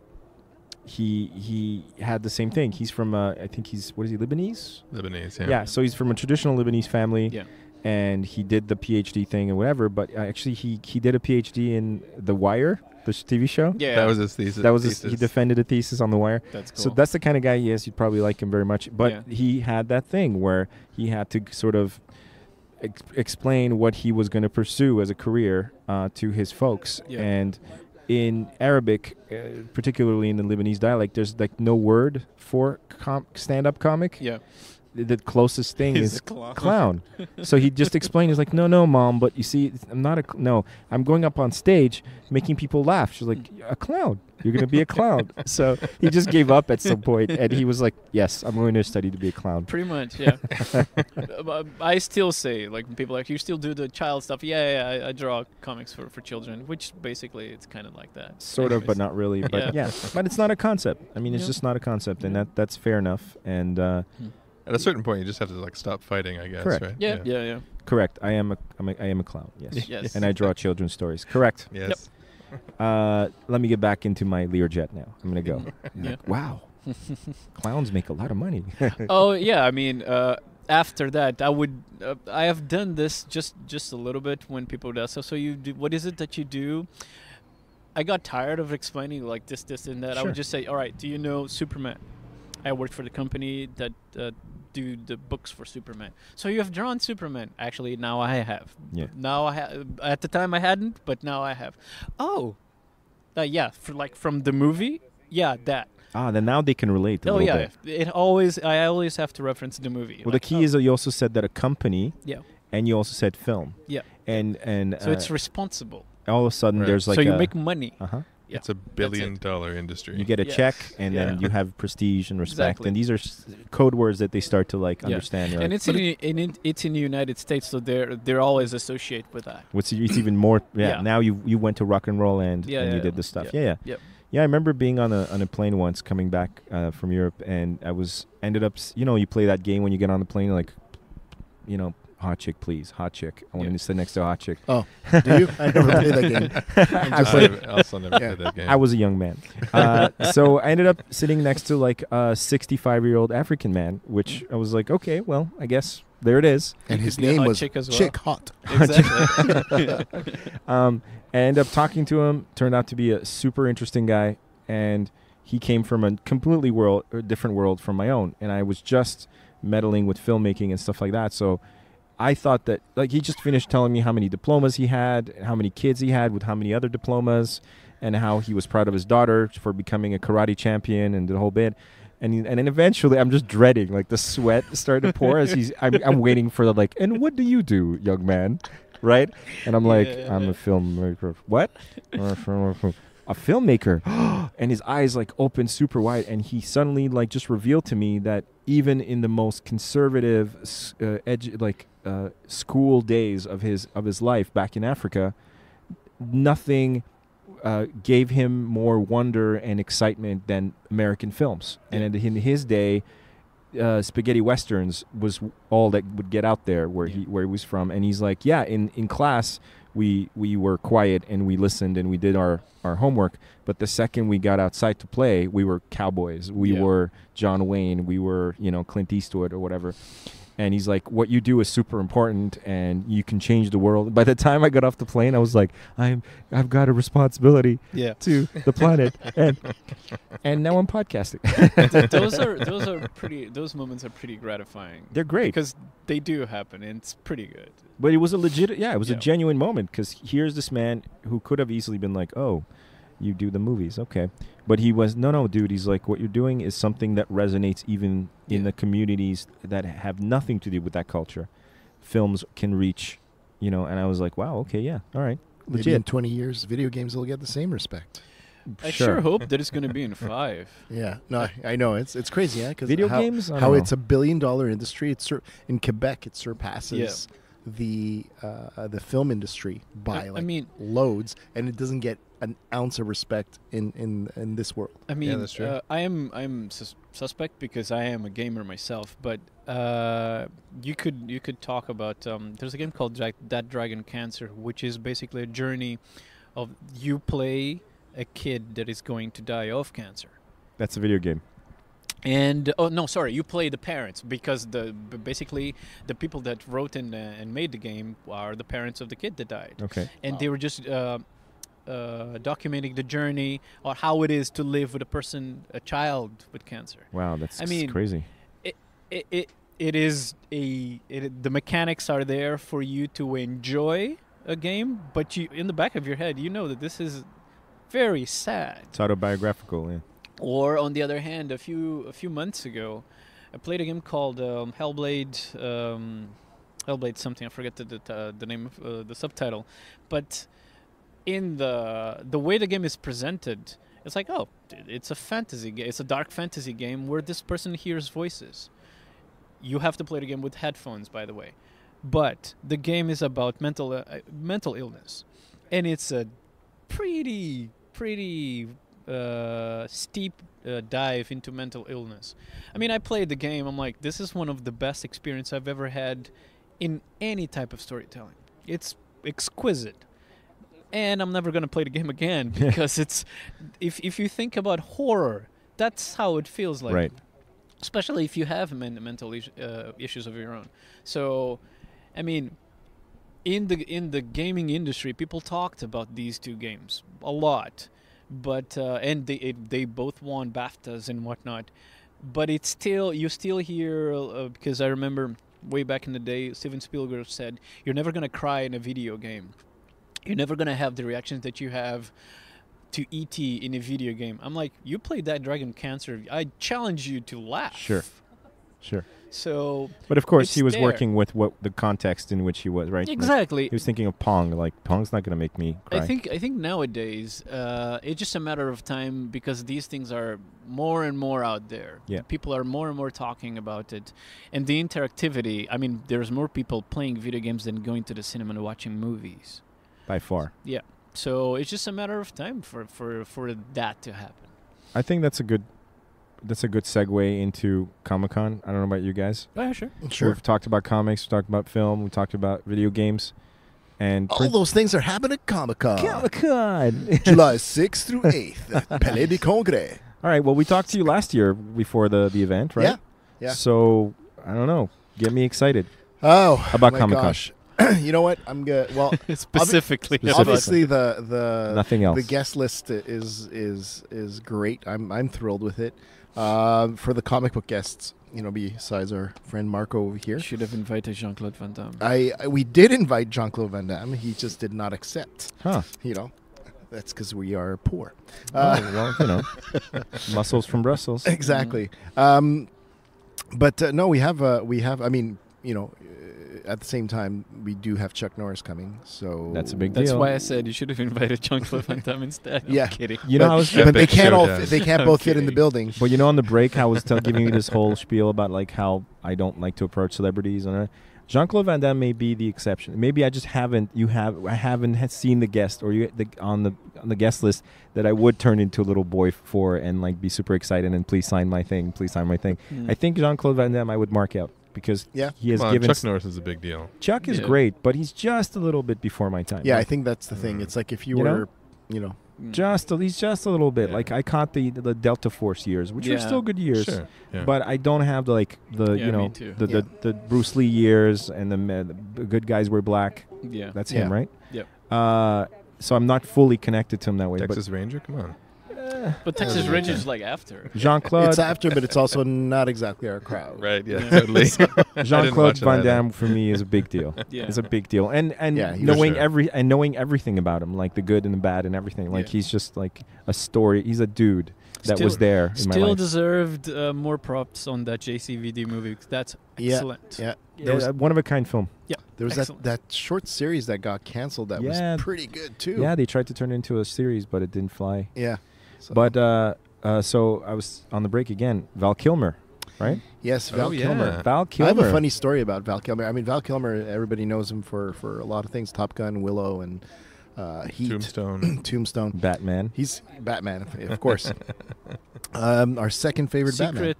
he had the same thing. He's from I think he's Lebanese? Lebanese, yeah. Yeah, so he's from a traditional Lebanese family. Yeah. And he did the PhD thing and whatever, but actually he did a PhD in The Wire, the TV show. Yeah. That was his thesis. He defended a thesis on The Wire. That's cool. So that's the kind of guy he is. You'd probably like him very much. But he had that thing where he had to sort of explain what he was going to pursue as a career to his folks. Yeah. And in Arabic, particularly in the Lebanese dialect, there's like no word for stand-up comic. Yeah. The closest thing is clown. So he just explained, he's like, no, Mom, but you see, I'm going up on stage making people laugh. She's like, a clown. You're going to be a clown. So he just gave up at some point, and he was like, yes, I'm going to study to be a clown. Pretty much, yeah. I still say, like, people are like, you still do the child stuff. Yeah, I draw comics for children, which basically it's kind of like that. Sort of, but not really. But yeah, but it's not a concept. I mean, it's just not a concept, and that's fair enough. And at a certain point, you just have to like stop fighting, I guess. Correct. Right? Yeah. Correct. I am a clown. Yes. Yes. And I draw children's stories. Correct. Yes. Let me get back into my Learjet now. I'm gonna go. Yeah. Wow. Clowns make a lot of money. Oh yeah, I mean, after that, I have done this just a little bit when people do. So you do, what is it that you do? I got tired of explaining like this, and that. I Sure. would just say, all right, do you know Superman? I worked for the company that do the books for Superman. So you have drawn Superman. Actually, now I have. Yeah. Now I have. At the time I hadn't, but now I have. Oh, yeah, from the movie. Yeah, that. Then now they can relate a Oh little yeah, bit. I always have to reference the movie. Well, like, the key is that you also said that a company, yeah, and you also said film, yeah. and So it's responsible. all of a sudden Right. there's like So you make money. uh-huh. Yeah, It's a billion-dollar industry. You get a Yeah. check, and Yeah. then you have prestige and respect, Exactly. and these are code words that they start to like Yeah. understand. You're And like, it's in the United States, so they're always associated with that. it's even more. Yeah. Yeah. Now you went to rock and roll and Yeah, and you yeah, did this stuff. yeah. Yeah. Yep. Yeah, I remember being on a plane once coming back from Europe, and I ended up you play that game when you get on the plane, like, hot chick, please, hot chick. I want Yeah. to sit next to a hot chick. Oh, do you? I never played that game. I also never Yeah. played that game. I was a young man. So I ended up sitting next to like a 65-year-old African man, which I was like, okay, well, I guess there it is. And You his could be a name hot was chick as well. Chick Hot. Exactly. I ended up talking to him. Turned out to be a super interesting guy, and he came from a completely different world from my own. And I was just meddling with filmmaking and stuff like that. So I thought that, like, he just finished telling me how many diplomas he had, how many kids he had with how many other diplomas, and how he was proud of his daughter for becoming a karate champion and the whole bit. And then eventually, I'm just dreading, like, the sweat started to pour as I'm waiting for the, like, and what do you do, young man? Right? And I'm like, Yeah. I'm a filmmaker. What? A filmmaker. And his eyes, like, opened super wide, and he suddenly, like, just revealed to me that even in the most conservative school days of his life back in Africa, nothing gave him more wonder and excitement than American films. Yeah. And in his day, spaghetti westerns was all that would get out there where he was from. And he's like, yeah, in class we were quiet and we listened and we did our homework, but the second we got outside to play, we were cowboys, we were John Wayne, we were Clint Eastwood or whatever. And he's like, what you do is super important, and you can change the world. By the time I got off the plane, I was like, I've got a responsibility Yeah. to the planet, and now I'm podcasting. Those moments are pretty gratifying. They're great, Because they do happen, and it's pretty good. but it was a a Yeah. genuine moment, because here's this man who could have easily been like, oh, you do the movies, okay, but he was no, dude. He's like, what you're doing is something that resonates even in Yeah. the communities that have nothing to do with that culture. Films can reach, and I was like, wow, okay, yeah, all right, Maybe in legit. 20 years, video games will get the same respect. I sure hope that it's going to be in 5. Yeah, no, I know it's crazy, yeah. Because Video games? I don't how know. it's $1 billion industry. In Quebec, it surpasses the film industry by I mean- loads, and it doesn't get an ounce of respect in this world. I mean, that's true. I'm suspect because I am a gamer myself. But you could talk about there's a game called That Dragon Cancer, which is basically a journey of you play a kid that is going to die of cancer. That's a video game. And you play the parents, because basically the people that wrote and made the game are the parents of the kid that died. Okay. And they were just documenting the journey or how it is to live with a child with cancer. Wow, that's I mean, crazy. The mechanics are there for you to enjoy a game, but you, in the back of your head, you know that this is very sad. It's autobiographical, yeah. Or on the other hand, a few months ago, I played a game called Hellblade something. I forget the name of the subtitle, but in the way the game is presented, it's like, oh, it's a fantasy game. It's a dark fantasy game where this person hears voices. You have to play the game with headphones, by the way, but the game is about mental illness, and it's a pretty steep dive into mental illness. I mean, I played the game. I'm like, this is one of the best experience I've ever had in any type of storytelling. It's exquisite. And I'm never going to play the game again because it's if you think about horror, that's how it feels like. Right. Especially if you have mental issues of your own. So, I mean, in the gaming industry, people talked about these two games a lot, but and they both won BAFTAs and whatnot. But it's still you still hear because I remember way back in the day, Steven Spielberg said, "You're never gonna cry in a video game. You're never gonna have the reactions that you have to E.T. in a video game." I'm like, you played that Dragon Cancer. I challenge you to laugh. Sure. So, but of course, he was there. working with what the context in which he was, right? Exactly. Like, he was thinking of Pong. Like, Pong's not going to make me cry. I think nowadays it's just a matter of time because these things are more and more out there. Yeah. People are more and more talking about it, and the interactivity. I mean, there's more people playing video games than going to the cinema and watching movies. By far. Yeah. So it's just a matter of time for that to happen. I think that's a good segue into Comic-Con. I don't know about you guys. Oh, yeah, sure. We've talked about comics, we talked about film, we talked about video games. And all those things are happening at Comic-Con. Comic-Con. July 6th through 8th at Palais des Congrès. All right, well, we talked to you last year before the event, right? Yeah. So, I don't know. Get me excited. Oh, about my Comic-Con. Gosh. You know what? I'm good. Well, specifically, obviously the nothing else. The guest list is great. I'm thrilled with it. For the comic book guests, besides our friend Marco over here, should have invited Jean-Claude Van Damme. We did invite Jean-Claude Van Damme. He just did not accept. Huh? That's because we are poor. Muscles from Brussels. Exactly. But no, we have. I mean, at the same time, we do have Chuck Norris coming, so that's a big deal. That's why I said you should have invited Jean-Claude Van Damme instead. Yeah, I'm kidding. But they can't both fit in the building. But on the break, I was giving you this whole spiel about like how I don't like to approach celebrities, and Jean-Claude Van Damme may be the exception. Maybe I just haven't. I haven't seen the guest or on the guest list that I would turn into a little boy for and like be super excited and please sign my thing. Please sign my thing. I think Jean-Claude Van Damme I would mark out. Because he has given... Chuck Norris is a big deal. Chuck is great, but he's just a little bit before my time. Yeah, right? I think that's the thing. It's like if you were, he's just a little bit. Yeah. Like I caught the Delta Force years, which were still good years. Sure. Yeah. But I don't have the Bruce Lee years and the good guys wear black. Yeah, that's him, right? Yep. So I'm not fully connected to him that way. Texas Ranger, come on. But Texas Ranger is like after. Jean-Claude. It's after, but it's also not exactly our crowd. Right, totally. Jean-Claude Van Damme for me is a big deal. Yeah. It's a big deal. And knowing everything about him, like the good and the bad and everything. Like he's just like a story. He's a dude that was there in my life. Still deserved more props on that JCVD movie. That's excellent. Yeah. One of a kind film. Yeah. There was that short series that got canceled that was pretty good too. Yeah, they tried to turn it into a series, but it didn't fly. Yeah. So. But so I was on the break again. Val Kilmer, right? Yes, Val Kilmer. Val Kilmer. I have a funny story about Val Kilmer. I mean, Val Kilmer, everybody knows him for a lot of things. Top Gun, Willow, and Heat. Tombstone. Batman. He's Batman, of course. Our second favorite Batman.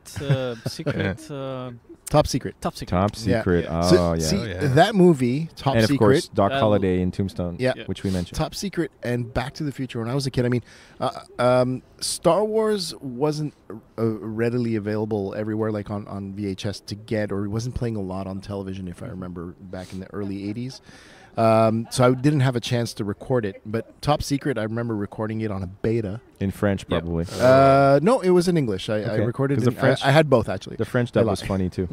Top Secret. Yeah. That movie, Top Secret. And of course, Doc Holliday in Tombstone, which we mentioned. Top Secret and Back to the Future. When I was a kid, I mean, Star Wars wasn't readily available everywhere, like on VHS to get, or it wasn't playing a lot on television, if I remember, back in the early 80s. So I didn't have a chance to record it. But Top Secret, I remember recording it on a beta. In French, probably. No, it was in English. I recorded it. I had both, actually. The French dub was funny, too.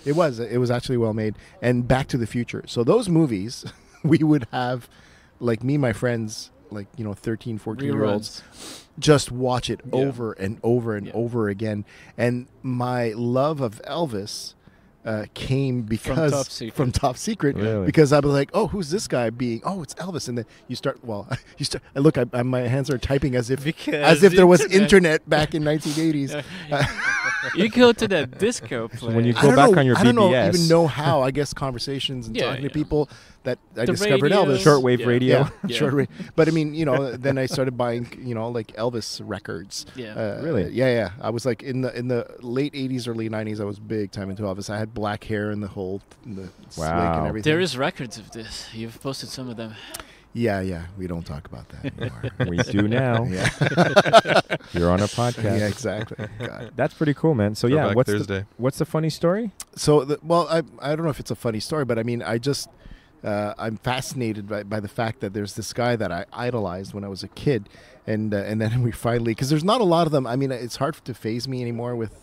It was actually well made. And Back to the Future. So those movies, we would have, like me and my friends, like, 13, 14-year-olds, just watch it over and over and over again. And my love of Elvis came because from Top Secret, really? Because I was like, oh, who's this guy being? Oh, it's Elvis, and then you start. Look, my hands are typing as if there was internet back in 1980s. You go to that disco place. when you I go don't back know, on your I don't know, BBS. even know how. I guess conversations and Yeah, talking to yeah. people that I The discovered radio. Elvis. Shortwave Yeah. radio. Yeah, Yeah. shortwave. But I mean, then I started buying, like Elvis records. Yeah. Really? Yeah. I was like in the late '80s, early '90s. I was big time into Elvis. I had black hair and the whole slick Wow. and everything. There is records of this. You've posted some of them. Yeah. We don't talk about that anymore. We do now. Yeah. You're on a podcast. Yeah, exactly. God. That's pretty cool, man. So Throwback what's Thursday. what's the funny story? So, I don't know if it's a funny story, but I mean, I'm fascinated by the fact that there's this guy that I idolized when I was a kid, and then we finally, because there's not a lot of them. I mean, it's hard to phase me anymore with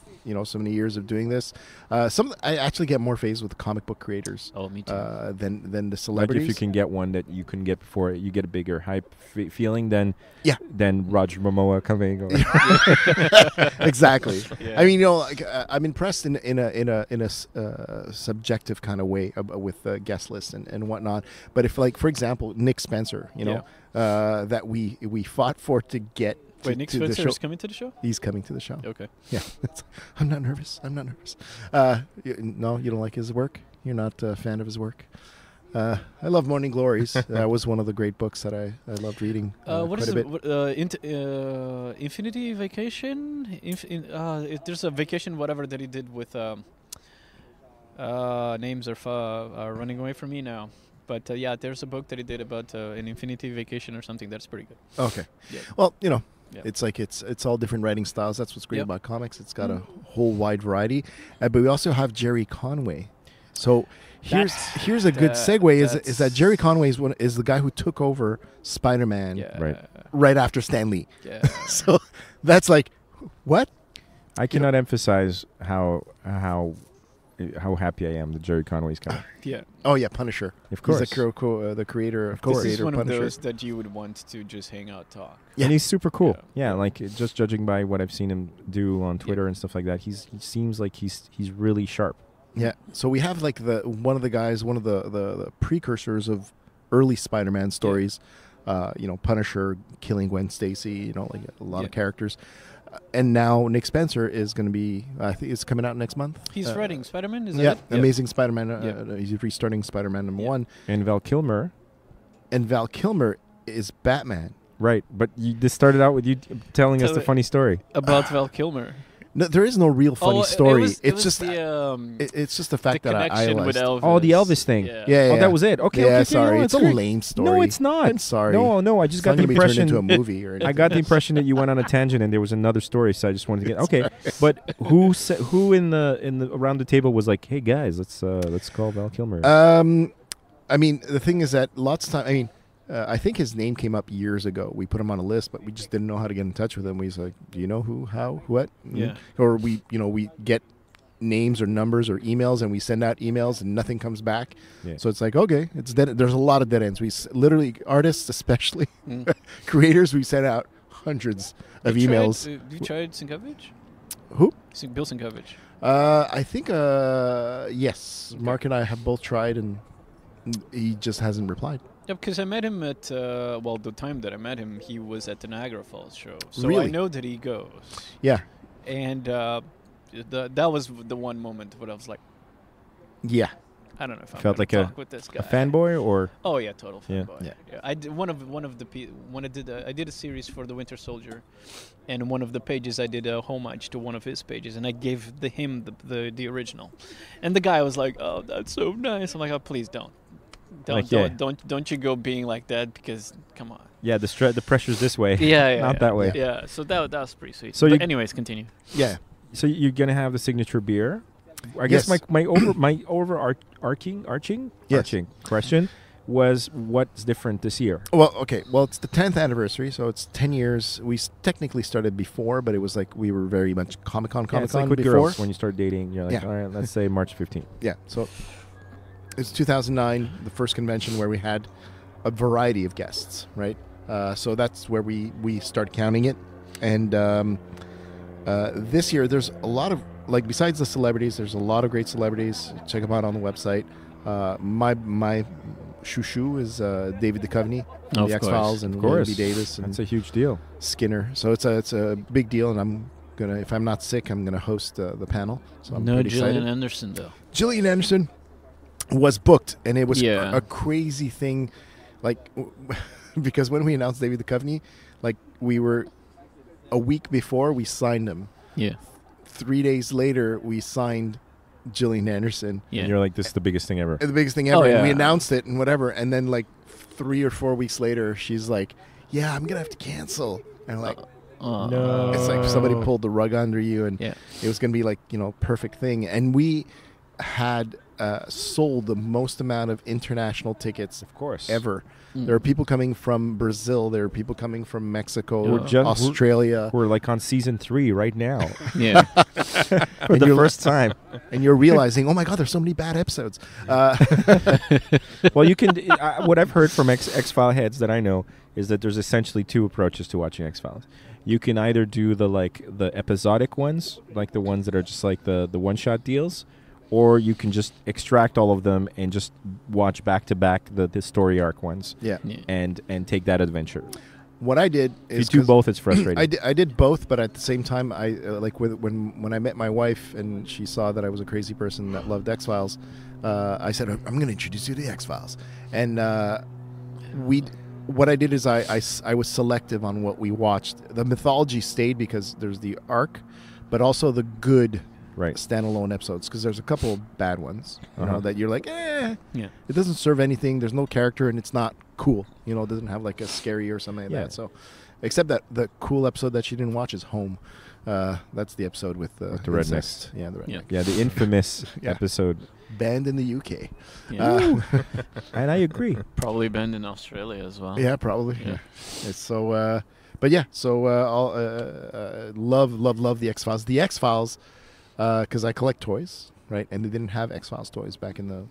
so many years of doing this. I actually get more phased with comic book creators. Oh, me too. Than the Like celebrities. if you can get one that you couldn't get before, you get a bigger hype feeling than Yeah. than Roger Momoa coming. Or Exactly. Yeah. I mean, like, I'm impressed in a subjective kind of way with guest lists and whatnot. But if, like, for example, Nick Spencer, that we fought for to get. Wait, Nick to the Spencer show. is coming to the show? He's coming to the show. Okay. Yeah, I'm not nervous. No, you don't like his work? You're not a fan of his work? I love Morning Glories. That was one of the great books that I loved reading What quite is a it? bit. Infinity Vacation? There's a vacation, whatever, that he did with. Names are running away from me now. But there's a book that he did about an Infinity Vacation or something. That's pretty good. Okay. Yeah. Well, Yeah. it's like it's all different writing styles. That's what's great Yep. about comics. It's got a whole wide variety. But we also have Jerry Conway. So here's a good segue. Is that Jerry Conway is the guy who took over Spider-Man Yeah. right after Stan Lee. Yeah. So that's like, what? I cannot emphasize how happy I am that Jerry Conway's coming. Yeah. Oh yeah, Punisher. Of course. He's the creator. Of This course, is one of Punisher. those that you would want to just hang out, talk. Yeah. And he's super cool. Yeah. Yeah, like just judging by what I've seen him do on Twitter and stuff like that, he seems like he's really sharp. Yeah. So we have like one of the precursors of early Spider-Man stories. Punisher killing Gwen Stacy. Like a lot of characters. And now Nick Spencer is going to be. I think it's coming out next month. He's writing Spider-Man. Is that it? Amazing Spider-Man. He's restarting Spider-Man number 1. And Val Kilmer. And Val Kilmer is Batman. Right, but this started out with you telling us the funny story. About Val Kilmer. No, there is no real funny story. It's just the fact the that I connection with idolized. Elvis. Oh, the Elvis thing. Yeah. Yeah. Oh, that was it. Okay. Yeah, okay, sorry. no, It's a great. lame story. No, it's not. I'm sorry. No, I just It's got not the gonna be turned impression. into a movie or anything. I got the impression that you went on a tangent and there was another story, so I just wanted to get okay. But who in the around the table was like, "Hey guys, let's call Val Kilmer." I mean, the thing is that lots of time. I mean, I think his name came up years ago. We put him on a list, but we just didn't know how to get in touch with him. We was like, "Do you know who, how, what?" Yeah. Or we get names or numbers or emails, and we send out emails, and nothing comes back. Yeah. So it's like, okay, it's dead. There's a lot of dead ends. We literally, artists especially, creators, we sent out hundreds of emails. You tried Sienkiewicz? Who? Bill Sienkiewicz. I think yes. Mark and I have both tried, and he just hasn't replied. Yeah, because I met him at the time that I met him, he was at the Niagara Falls show. So I Really? know that he goes. Yeah. And that was the one moment where I was like, Yeah. I don't know if I'm Felt gonna like talk with this guy. a fanboy or Oh yeah, total Yeah. fanboy. Yeah. I did when I did a series for the Winter Soldier, and one of the pages I did a homage to one of his pages, and I gave him the original, and the guy was like, "Oh, that's so nice." I'm like, "Oh, please don't you go being like that, because come on." yeah, the pressure's this way. Yeah, Not that way. Yeah, so that was pretty sweet. So But you- anyways, continue. Yeah. So you're gonna have the signature beer. I Yes. guess my overarching question was what's different this year. Well, okay. Well, it's the 10th anniversary, so it's 10 years. We technically started before, but it was like we were very much Comic-Con It's like with before. girls when you start dating. You're like, Yeah. all right, let's say March 15th. Yeah. So it's 2009, the first convention where we had a variety of guests, right? So that's where we start counting it. And this year, there's a lot of, like, besides the celebrities, there's a lot of great celebrities. Check them out on the website. My shoo is David Duchovny from Of the course. X-Files and Of William course, B. Davis and that's a huge deal. Skinner. So it's a big deal, and I'm If I'm not sick, I'm gonna host the panel. So I'm No pretty Gillian excited. Anderson though. Gillian Anderson was booked, and it was Yeah. a crazy thing, like because when we announced David Duchovny, like we were a week before we signed him. Yeah. 3 days later, we signed Gillian Anderson. Yeah. And you're like, this is the biggest thing ever. The biggest thing ever. Oh, And we yeah. announced it and whatever. And then like 3 or 4 weeks later, she's like, "Yeah, I'm gonna have to cancel." And like, No. it's like somebody pulled the rug under you, and Yeah. it was gonna be like perfect thing. And we had sold the most amount of international tickets Of course. ever. Mm. There are people coming from Brazil. There are people coming from Mexico, We're Australia. We're like on season 3 right now. Yeah. For And the you're- first time. And you're realizing, oh my God, there's so many bad episodes. Well, you can. What I've heard from X-File heads that I know is that there's essentially 2 approaches to watching X-Files. You can either do the episodic ones, like the ones that are just like the one-shot deals, or you can just extract all of them and just watch back-to-back the story arc ones, Yeah. Yeah. and take that adventure. What I did If you is do 'cause both, it's frustrating. I did both, but at the same time, I like when I met my wife and she saw that I was a crazy person that loved X Files. I said, "I'm going to introduce you to the X Files," and what I did is I was selective on what we watched. The mythology stayed because there's the arc, but also the good Right. standalone episodes, because there's a couple of bad ones, that you're like, Yeah. it doesn't serve anything. There's no character, and it's not cool. It doesn't have like a scary or something like Yeah. that. So, except that the cool episode that she didn't watch is Home. That's the episode with the rednecks. incest. Yeah, the redneck. Yeah. Yeah, the infamous Yeah. episode. Banned in the UK. Yeah. And I agree. Probably banned in Australia as well. Yeah, probably. Yeah. It's so, but yeah. So, love the X Files. The X Files, because I collect toys, right? And they didn't have X Files toys back in the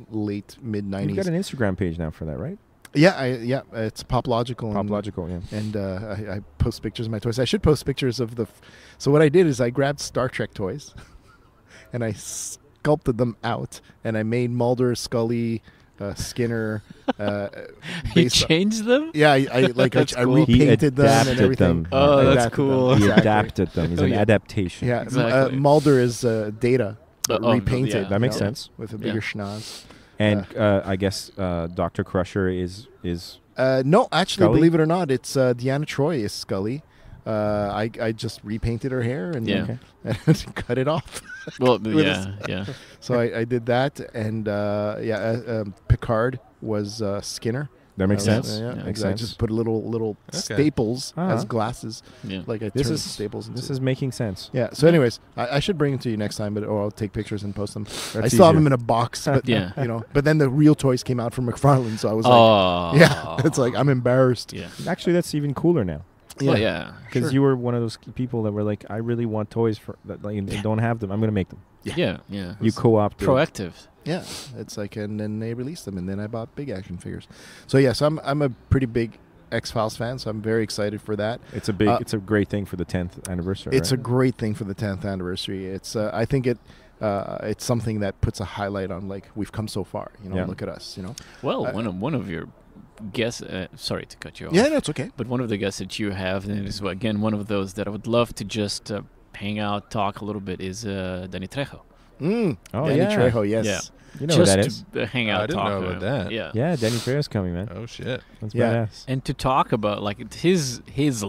late mid You've '90s. got an Instagram page now for that, right? Yeah, it's Pop Logical. Pop Logical, yeah. And I post pictures of my toys. I should post pictures of the. So what I did is I grabbed Star Trek toys, and I sculpted them out, and I made Mulder, Scully, Skinner. You based on- changed them? Yeah, I like That's I cool. repainted them and adapted everything. them. Oh, I that's adapted them. cool. He Exactly. adapted them. He's Oh, an yeah. adaptation. Yeah, Exactly. Mulder is Data, repainted. yeah. That makes sense. With a bigger Yeah. schnoz. And I guess Dr. Crusher is No, actually, Scully? believe it or not, it's Deanna Troi is Scully. I just repainted her hair and, Yeah. and cut it off. Well, With yeah. So I did that, and Picard was Skinner. that makes I was- sense. Yeah, Makes exactly. I sense. just put little Okay. staples Uh-huh. as glasses. Yeah. Like I This turned is staples into. This is making sense. Yeah. So, anyways, I should bring them to you next time, but or I'll take pictures and post them. I That's still have easier. them in a box, but Yeah. But then the real toys came out from McFarlane, so I was like, Oh. yeah, it's like I'm embarrassed. Yeah. Actually, that's even cooler now. Well, yeah. Because you were one of those people that were like, I really want toys for that, like, and don't have them. I'm going to make them. Yeah. Yeah. You co-opted. Proactive. Yeah, it's like, and then they released them, and then I bought big action figures. So yeah, so I'm a pretty big X-Files fan, so I'm very excited for that. It's a big. It's a great thing for the 10th anniversary. It's a right? great thing for the 10th anniversary. It's I think it's something that puts a highlight on, like, we've come so far. Yeah. Look at us. Well, Uh, one of your guests. Sorry to cut you off. Yeah, no, it's okay. But one of the guests that you have, and is again one of those that I would love to just hang out, talk a little bit, is Danny Trejo. Oh, Danny yeah. Trejo, yes. Yeah. You know what just that is? to hang out, I didn't talk know to about him. that. Yeah. Yeah, Danny Trejo's coming, man. Oh shit. That's Yeah. badass. And to talk about like his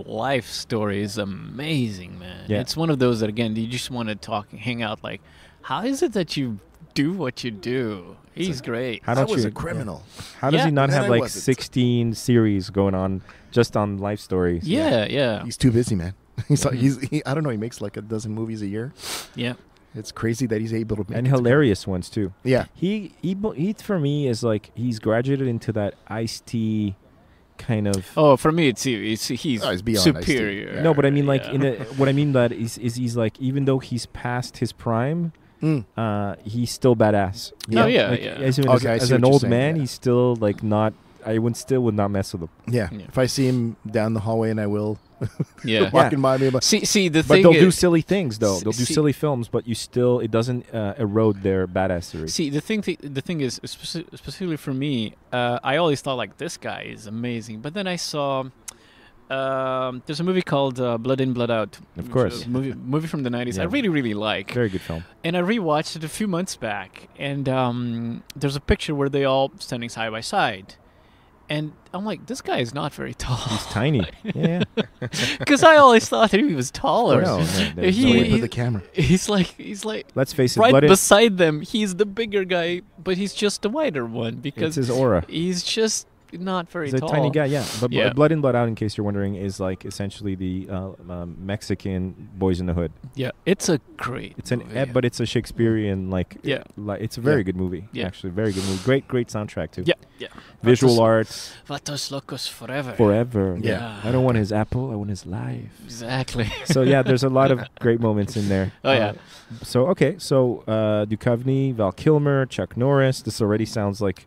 life story is amazing, man. Yeah. It's one of those that again you just want to talk, hang out. Like, how is it that you do what you do? He's great. How I don't was you? a criminal. How does Yeah. he not And have I like wasn't. 16 series going on just on life stories? Yeah, yeah, He's too busy, man. I don't know. He makes like a dozen movies a year. yeah. It's crazy that he's able to make And it together. hilarious ones too. Yeah. He for me is like he's graduated into that Ice-T kind of. Oh, for me, he's Oh, he's beyond superior. Ice-T. No, but I mean like Yeah. what I mean that is he's like, even though he's past his prime, he's still badass. Oh, yeah, Like, yeah. As, even Okay, I as see an what you're old saying, man, yeah. he's still like not. I would not mess with him. Yeah. Yeah. If I see him down the hallway, and I will, Yeah. walking by me, but See, the But thing they'll is, do silly things though. They'll do see- silly films, but you still it doesn't erode their badassery. See, the thing is, specifically for me, I always thought like this guy is amazing, but then I saw There's a movie called Blood In, Blood Out. Of course. Movie from the 90s. Yeah. I really, really like. Very good film. And I rewatched it a few months back. And there's a picture where they all standing side by side. And I'm like, this guy is not very tall. He's tiny. Yeah. Because I always thought that he was taller. No, there's No no way way. for the camera. He's like Let's face it. right Blood beside them. He's the bigger guy, but he's just the wider one it's because his aura. he's just not very He's a tall. tiny guy, yeah. But Yeah. Blood In, Blood Out, in case you're wondering, is like essentially the Mexican Boys in the Hood. Yeah, it's a great. It's an, movie. but it's a Shakespearean Yeah. it's a very Yeah. good movie. Yeah. Actually, very good movie. Great soundtrack too. Yeah. Visual arts Vatos Locos forever. forever. Yeah. I don't want his apple. I want his life. Exactly. So yeah, there's a lot of great moments in there. Oh, yeah. So Duchovny, Val Kilmer, Chuck Norris. This already sounds like,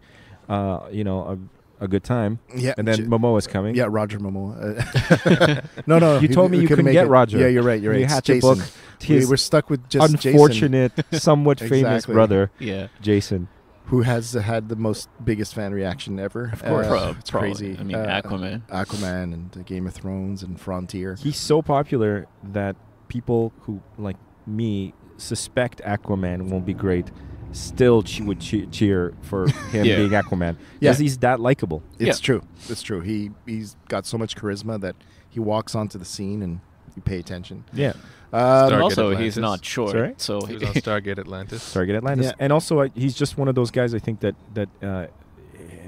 a good time. Yeah. And then Momoa's coming. Yeah, Roger Momoa. No. You told me you couldn't make get it. Roger. Yeah, you're right. You It's had to Jason. book We his were stuck with just unfortunate, somewhat famous Exactly. brother, Yeah. Jason. Jason, who has had the most biggest fan reaction ever. Of course. It's crazy. I mean, Aquaman. Aquaman and Game of Thrones and Frontier. He's so popular that people who, like me, suspect Aquaman won't be great still would cheer for him Yeah. being Aquaman. Yeah. Because he's that likable. It's true. It's true. He's got so much charisma that he walks onto the scene and you pay attention. Yeah. Stargate Also, Atlantis. he's not short. Sorry? So He was on Stargate Atlantis. Target Atlantis. Yeah. And also, he's just one of those guys, I think, that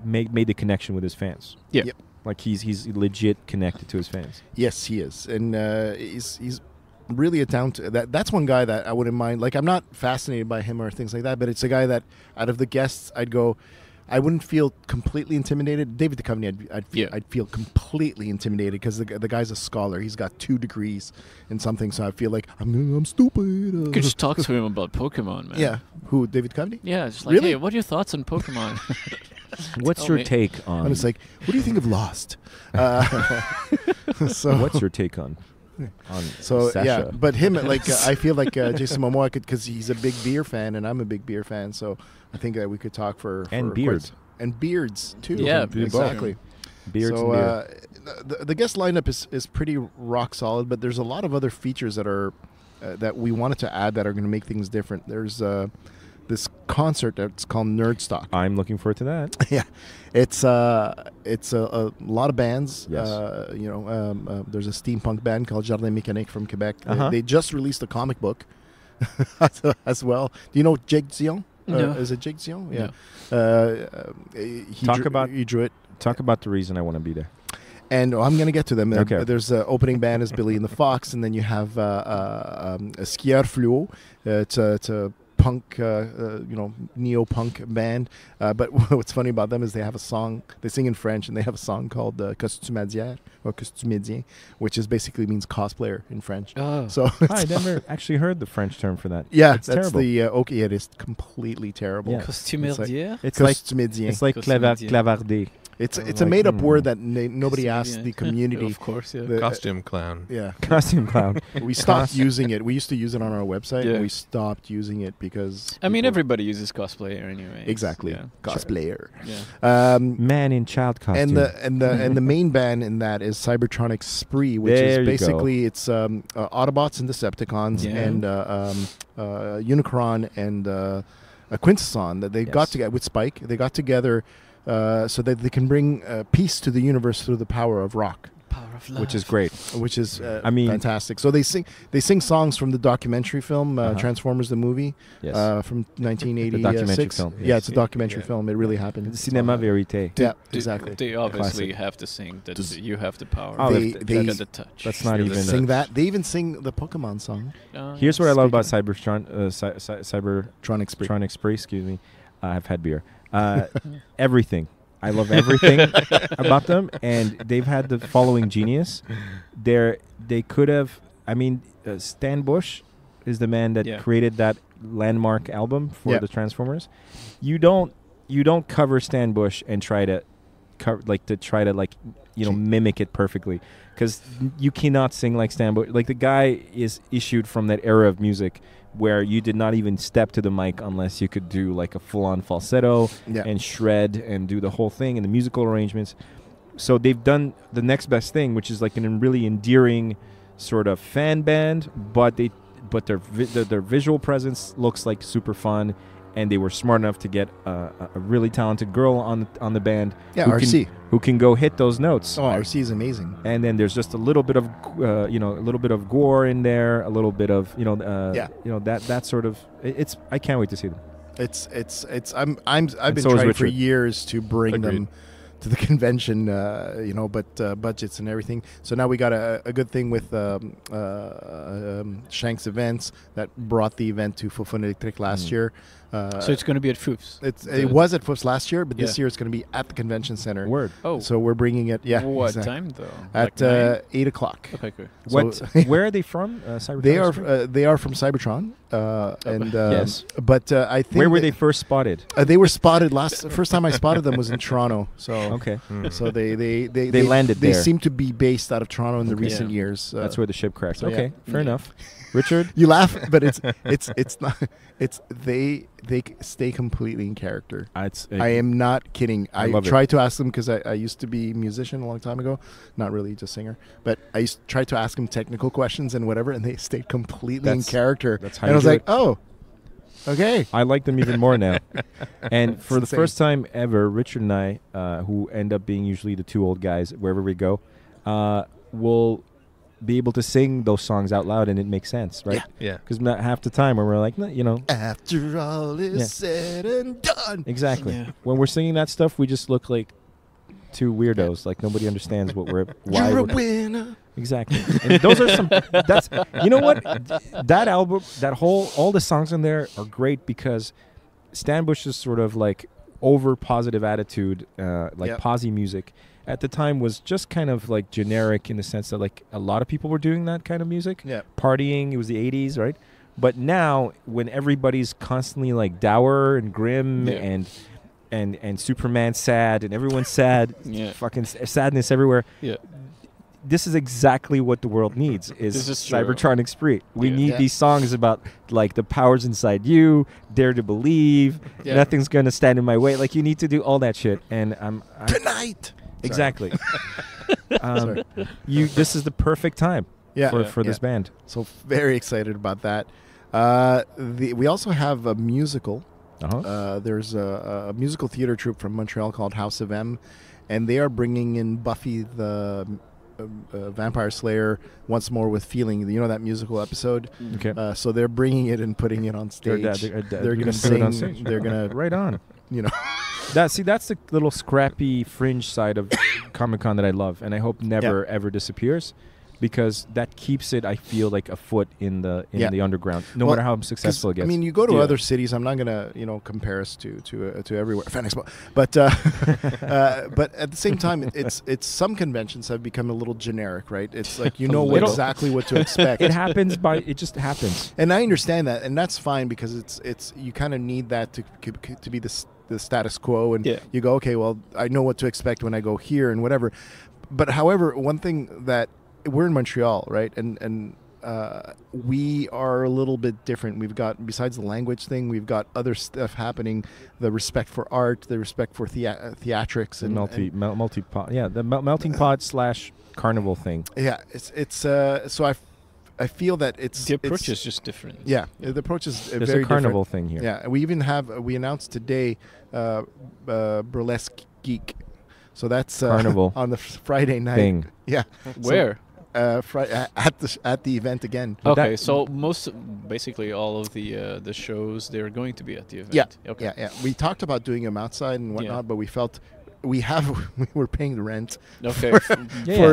made the connection with his fans. Yeah. Yep. Like, he's legit connected to his fans. Yes, he is, and he's really a down to that. That's one guy that I wouldn't mind. Like, I'm not fascinated by him or things like that, but it's a guy that out of the guests, I wouldn't feel completely intimidated. David Duchovny, I'd feel completely intimidated because the guy's a scholar. He's got 2 degrees in something, so I feel like I'm stupid. you could just talk to him about Pokemon, man. Yeah, who David Duchovny? Yeah, just like, Really? hey, what are your thoughts on Pokemon? What's Tell your me. take on... I'm just like, what do you think of Lost? So What's your take on So Sasha? yeah, but him like I feel like Jason Momoa could, because he's a big beer fan and I'm a big beer fan. So I think that we could talk for And quite beards. and beards too. Yeah, exactly. Beards So and beer. the guest lineup is pretty rock solid, but there's a lot of other features that are that we wanted to add that are going to make things different. There's this concert that's called Nerdstock. I'm looking forward to that. Yeah, it's a lot of bands. Yes. There's a steampunk band called Jardin Mécanique from Quebec. Uh-huh. They just released a comic book as well. Do you know Jake Zion? No. Is it Jake Zion? Yeah. He drew it. Talk about the reason I want to be there. And I'm going to get to them. Okay. There's opening band is Billy and the Fox, and then you have a Skieur Fluo. It's a punk, neo-punk band. But what's funny about them is they have a song. They sing in French, and they have a song called Costumadière or Costumédien, which is basically means cosplayer in French. Oh. So I never actually heard the French term for that. yeah, it's that's terrible. the okay. It is completely terrible. Yeah. Costumerdier? It's like Costumédien. it's like Costumédien. clavardé. It's like, a made up word that nobody Costumédien. asked the community. Of course, yeah. The- Costume clown. Yeah. Costume clown. We stopped using it. We used to use it on our website, Yeah. and we stopped using it because I mean, people- everybody uses cosplayer anyway. exactly Yeah. cosplayer. Yeah. Man in child costume. And the main band in that is Cybertronic Spree, which There you is go. basically it's Autobots and Decepticons Yeah. and Unicron and Quintesson that they got Yes. together with Spike. They got together so that they can bring peace to the universe through the power of rock. Power of love. which is great. Which is I mean- fantastic. So they sing songs from the documentary film Transformers the movie Yes. From 1986. The documentary film, Yeah, yes. it's a documentary Yeah. film. It really happened. Cinema verité. Yeah, They- exactly. They obviously Classic. have to sing that Does- you have the power. Oh, They- They they- got the touch. That's not Yeah, even. they Sing that. They even sing the Pokemon song. Here's what I love about Speaking- Cybertronic Tronic Spree. Excuse me. I've had beer. Everything. I love everything about them, and they've had the following genius. They could have. I mean, Stan Bush is the man that Yeah. created that landmark album for Yeah. the Transformers. You don't cover Stan Bush and try to mimic it perfectly, because you cannot sing like Stan Bush. Like, the guy is issued from that era of music where you did not even step to the mic unless you could do like a full-on falsetto Yeah. and shred and do the whole thing and the musical arrangements. so they've done the next best thing, which is like a really endearing sort of fan band, but their visual presence looks like super fun, and they were smart enough to get a really talented girl on the band. Yeah, RC. Who can go hit those notes. Oh, RC is amazing. And then there's just a little bit of a little bit of gore in there, a little bit of that sort of. I can't wait to see them. I've been trying for years to bring them to the convention, but budgets and everything. So now we got a good thing with Shank's Events that brought the event to Fofun Electric last year. So it's going to be at Foofs. It was at Foofs last year, but this year it's going to be at the convention center. Word. Oh. So we're bringing it. Yeah. What exactly. time though? At 8 o'clock. Okay, cool. Where are they from? Cybertron? They are from Cybertron. Yes. But I think where were they first spotted? They were spotted first time I spotted them was in Toronto. So okay. So they landed there. They seem to be based out of Toronto in the recent years. That's where the ship crashed. Okay, fair enough. Richard, you laugh, but it's not. It's they stay completely in character. I am not kidding. I tried to ask them because I used to be a musician a long time ago, not really just singer, but I used to try to ask them technical questions and whatever, and they stayed completely in character. That's how and I was like, oh, okay. I like them even more now. And for the insane. first time ever, Richard and I, who end up being usually the two old guys wherever we go, will be able to sing those songs out loud, and it makes sense, right? Yeah. Because half the time when we're like, after all is said and done. Exactly. Yeah. When we're singing that stuff, we just look like two weirdos. Like nobody understands what we're. Why You're a we're, winner. Exactly. And those are some. That's you know what, that album, all the songs in there are great because Stan Bush's sort of like over positive attitude, posy music, at the time was just kind of like generic in the sense that like a lot of people were doing that kind of music. Yeah. Partying, it was the 80s, right? But now when everybody's constantly like dour and grim and Superman sad and everyone's sad, fucking sadness everywhere. Yeah. This is exactly what the world needs is Cybertronic Spree. We need Yeah. these songs about like the powers inside you, dare to believe, nothing's going to stand in my way. Like you need to do all that shit. And I'm Tonight. exactly. This is the perfect time for this band. So very excited about that. We also have a musical. There's a musical theater troupe from Montreal called House of M, and they are bringing in Buffy the Vampire Slayer once more with feeling. You know that musical episode? Okay. So they're bringing it and putting it on stage. They're going to sing. They're going to right on. You know. That's the little scrappy fringe side of Comic-Con that I love, and I hope never ever disappears, because that keeps it, I feel, like a foot in the underground, no matter how successful it gets. I mean, you go to other cities. I'm not gonna compare us to everywhere, Fan Expo, but but at the same time, it's some conventions have become a little generic, right? It's like exactly what to expect. It happens it just happens, and I understand that, and that's fine because it's you kind of need that to be the status quo, and you go, okay, well, I know what to expect when I go here and whatever. But however, one thing that we're in Montreal, right? And we are a little bit different. We've got, besides the language thing, we've got other stuff happening. The respect for art, the respect for theatrics, and the melting pot / carnival thing. Yeah, it's so I feel that the approach is just different. Yeah, the approach is There's very a carnival different. thing here. Yeah, we announced today Burlesque Geek. So that's Carnival on the Friday night thing. Yeah. Where? At the event again. Okay, so basically all of the shows, they're going to be at the event. Yeah. Okay. Yeah. We talked about doing them outside and whatnot, but we felt we were paying the rent. Okay.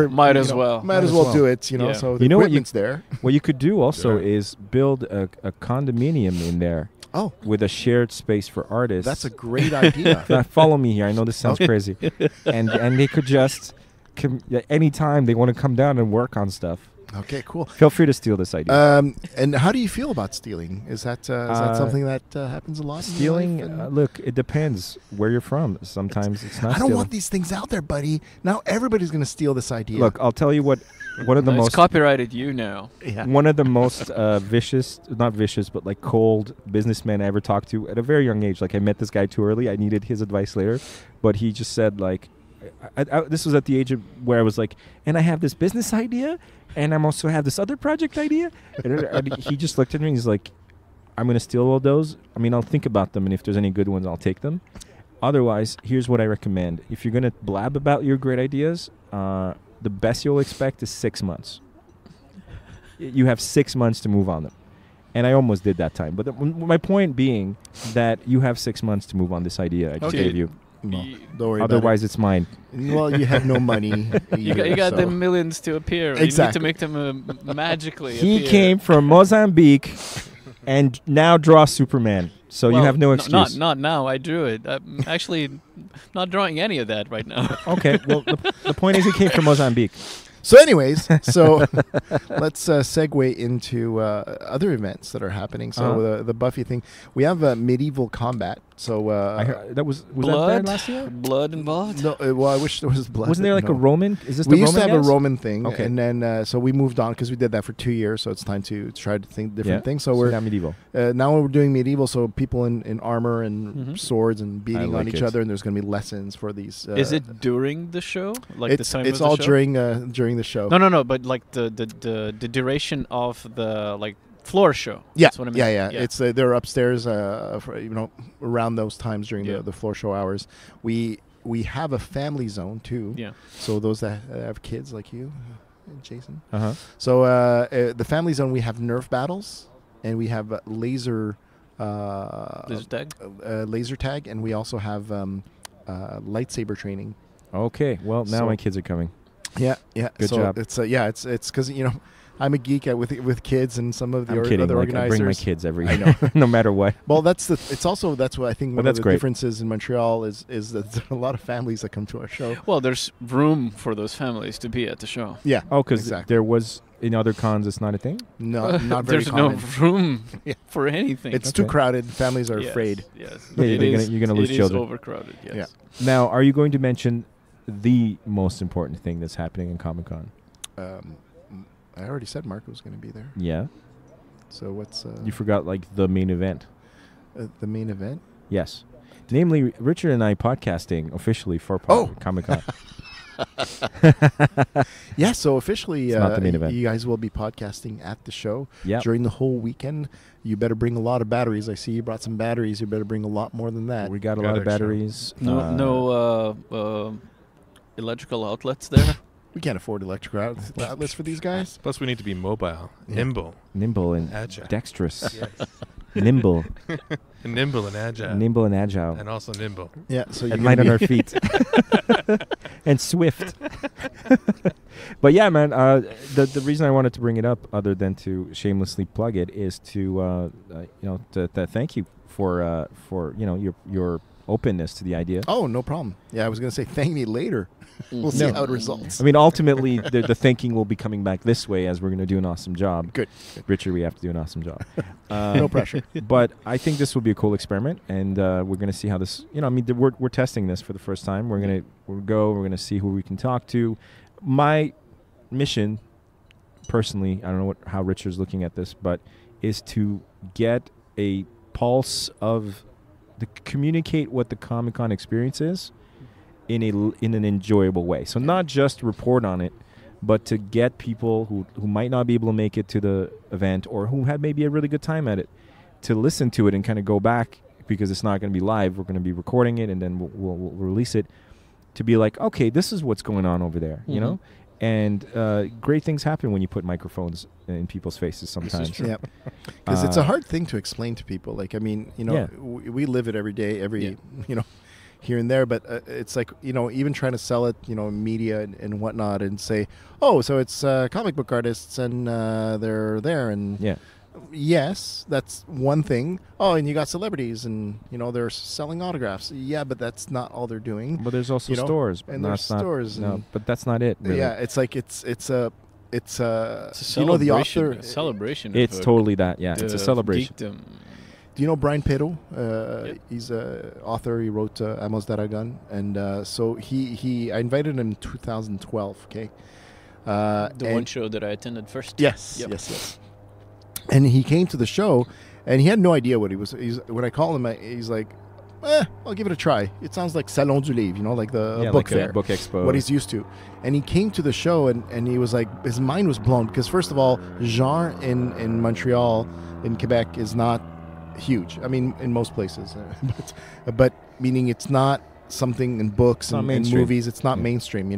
Might as well. Might as well do it. So the equipment's there. What you could do also is build a condominium in there. Oh, with a shared space for artists. That's a great idea. Now, follow me here. I know this sounds crazy, and they could just anytime they want to come down and work on stuff. Okay, cool. Feel free to steal this idea. And how do you feel about stealing? Is that something that happens a lot? Stealing? Look, it depends where you're from. Sometimes it's not. I don't want these things out there, buddy. Now everybody's going to steal this idea. Look, I'll tell you what. One of the most it's copyrighted you now. Yeah. One of the most not vicious, but like cold businessmen I ever talked to at a very young age. Like I met this guy too early. I needed his advice later, but he just said like, this was at the age of where I was like, and I have this business idea, and I'm also have this other project idea. And he just looked at me and he's like, I'm going to steal all those. I mean, I'll think about them, and if there's any good ones, I'll take them. Otherwise, here's what I recommend. If you're going to blab about your great ideas, the best you'll expect is 6 months. You have 6 months to move on them. And I almost did that time. But my point being that you have 6 months to move on this idea I just gave you. Well, don't worry Otherwise, it's mine. Well, you have no money. You got the millions to appear. Exactly. You need to make them magically He appear. came from Mozambique and now draws Superman. So you have no excuse. Not now. I drew it. I'm actually not drawing any of that right now. Okay. Well, the point is he came from Mozambique. So anyways, let's segue into other events that are happening. So the Buffy thing, we have medieval combat. So I heard, that was blood? that there last year? Blood involved? No, well, I wish there was blood. Wasn't there like no. a Roman? Is this We the used to Roman have guys? a Roman thing, Okay. and then so we moved on because we did that for 2 years. So it's time to try to think different things. So we're now medieval. now we're doing medieval. So people in armor and swords and beating like on each it. other, and there's going to be lessons for these. Is it during the show? Like It's the time it's of the all show? during the show. No. But like the duration of the like floor show. Yeah, That's what I mean. yeah. It's they're upstairs, around those times during the floor show hours. We have a family zone too. Yeah. So those that have kids like you, Jason. Uh-huh. So the family zone, we have Nerf battles, and we have laser laser tag, and we also have lightsaber training. Okay. Well, now So- my kids are coming. Yeah. Good so job. It's it's because I'm a geek with kids and some of the I'm kidding. other Like, I organizers. bring my kids every I year, know. no matter what. Well, that's what I think Well, one of that's the great. differences in Montreal is that there are a lot of families that come to our show. Well, there's room for those families to be at the show. Yeah. Oh, because exactly. there was in other cons, it's not a thing. No, not very There's common. no room Yeah. for anything. It's too Okay. crowded. Families are Yes, afraid. Yes. Yeah, It is- you're gonna lose children. It is overcrowded. Yes. Yeah. Now, are you going to mention the most important thing that's happening in Comic-Con? I already said Marco was going to be there. Yeah. So what's You forgot like the main event. the main event? Yes. Namely, Richard and I podcasting officially for Comic-Con. Yeah. So officially, It's not the main event. you guys will be podcasting at the show Yeah. during the whole weekend. You better bring a lot of batteries. I see you brought some batteries. You better bring a lot more than that. We got a Got lot of extra. batteries. No electrical outlets there. We can't afford electrical outlets for these guys. Plus, we need to be mobile, Yeah. nimble, Nimble and agile. dexterous. Yes. Nimble. Nimble and agile. Nimble and agile. And also nimble. Yeah. So And you're light on gonna our feet. And swift. But yeah, man, the reason I wanted to bring it up, other than to shamelessly plug it, is to to thank you for your openness to the idea. Oh, no problem. Yeah, I was going to say thank me later. We'll see No. how it results. I mean, ultimately, the thinking will be coming back this way as we're going to do an awesome job. Good. Richard, we have to do an awesome job. No pressure. But I think this will be a cool experiment, and we're going to see how this. We're testing this for the first time. We're going to see who we can talk to. My mission, personally, I don't know how Richard's looking at this, but is to get a pulse of communicate what the Comic-Con experience is in an enjoyable way. So not just report on it, but to get people who might not be able to make it to the event or who had maybe a really good time at it to listen to it and kind of go back, because it's not going to be live. We're going to be recording it and then we'll release it, to be like, okay, this is what's going on over there, you know? And great things happen when you put microphones in people's faces sometimes. Yeah, because it's a hard thing to explain to people. Like, I mean, we live it every day, here and there. But it's like, even trying to sell it, media and whatnot, and say, oh, so it's comic book artists and they're there, and Yeah. yes, that's one thing. Oh, and you got celebrities, and they're selling autographs. Yeah, but that's not all they're doing. But there's also You know, stores. and No, there's it's not- stores No, and- but that's not it. Really. Yeah, it's like it's a It's a the celebration. author. A celebration. It's of, totally that. Yeah, it's a of celebration. geekdom. Do you know Brian Pitto? Yep. He's an author. He wrote Amos Daragon, and so I invited him in 2012. Okay, The one show that I attended first. Yes, Yep. yes. And he came to the show, and he had no idea what he was. When I called him, he's like, I'll give it a try. It sounds like Salon du Livre, like the book like fair. a book expo. What he's used to. And he came to the show and he was like, his mind was blown because first of all, genre in Montreal, in Quebec is not huge. I mean, in most places, but meaning it's not something in books and movies. It's not mainstream,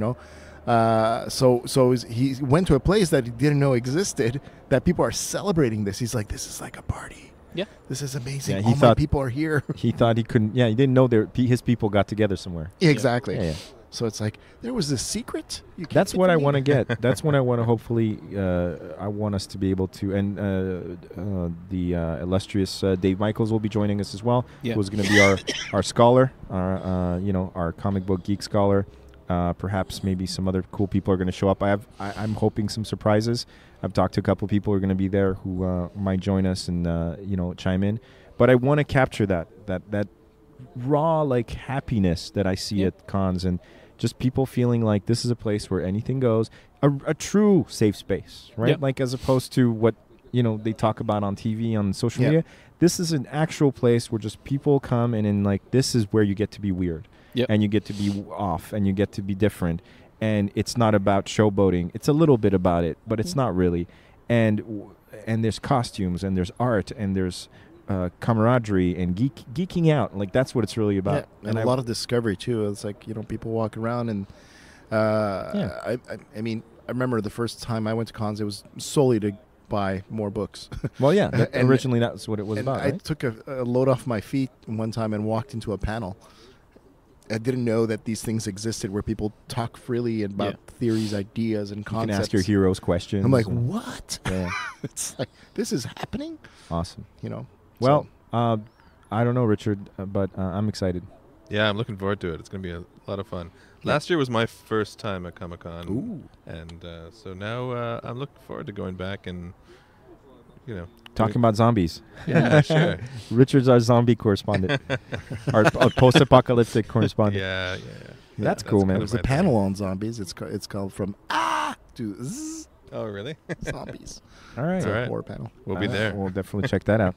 So he went to a place that he didn't know existed, that people are celebrating this. He's like, this is like a party. Yeah. This is amazing. Yeah, All my people are here. He thought he couldn't. Yeah, he didn't know his people got together somewhere. Yeah, exactly. Yeah. So it's like, there was this secret? That's what I want to get. That's what I want to hopefully, I want us to be able to, and the illustrious Dave Michaels will be joining us as well, who's going to be our scholar, our comic book geek scholar. Perhaps maybe some other cool people are going to show up. I'm hoping some surprises. I've talked to a couple of people who are going to be there who might join us and, chime in. But I want to capture that raw, like, happiness that I see at cons, and just people feeling like this is a place where anything goes, a true safe space, right? Yep. Like, as opposed to what, they talk about on TV, on social media. This is an actual place where just people come and like, this is where you get to be weird. Yep. And you get to be off, and you get to be different. And it's not about showboating. It's a little bit about it, but it's not really. And there's costumes, and there's art, and there's camaraderie and geeking out. Like, that's what it's really about. Yeah. And a lot of discovery too. It's like, people walk around and I mean, I remember the first time I went to cons, it was solely to buy more books. Well, yeah, originally that's what it was about. I right? took a load off my feet one time and walked into a panel. I didn't know that these things existed where people talk freely about theories, ideas, and concepts. You can ask your heroes questions. I'm like, what? Yeah. It's like, this is happening? Awesome. Well, I don't know, Richard, but I'm excited. Yeah, I'm looking forward to it. It's going to be a lot of fun. Last year was my first time at Comic-Con. Ooh. And so now I'm looking forward to going back and, Talking about zombies. Yeah, sure. Richard's our zombie correspondent. Our post-apocalyptic correspondent. Yeah. That's cool, man. There's a panel on zombies. It's called From to Zzz. Oh, really? Zombies. All right. It's All a right. horror panel. We'll be there. We'll definitely check that out.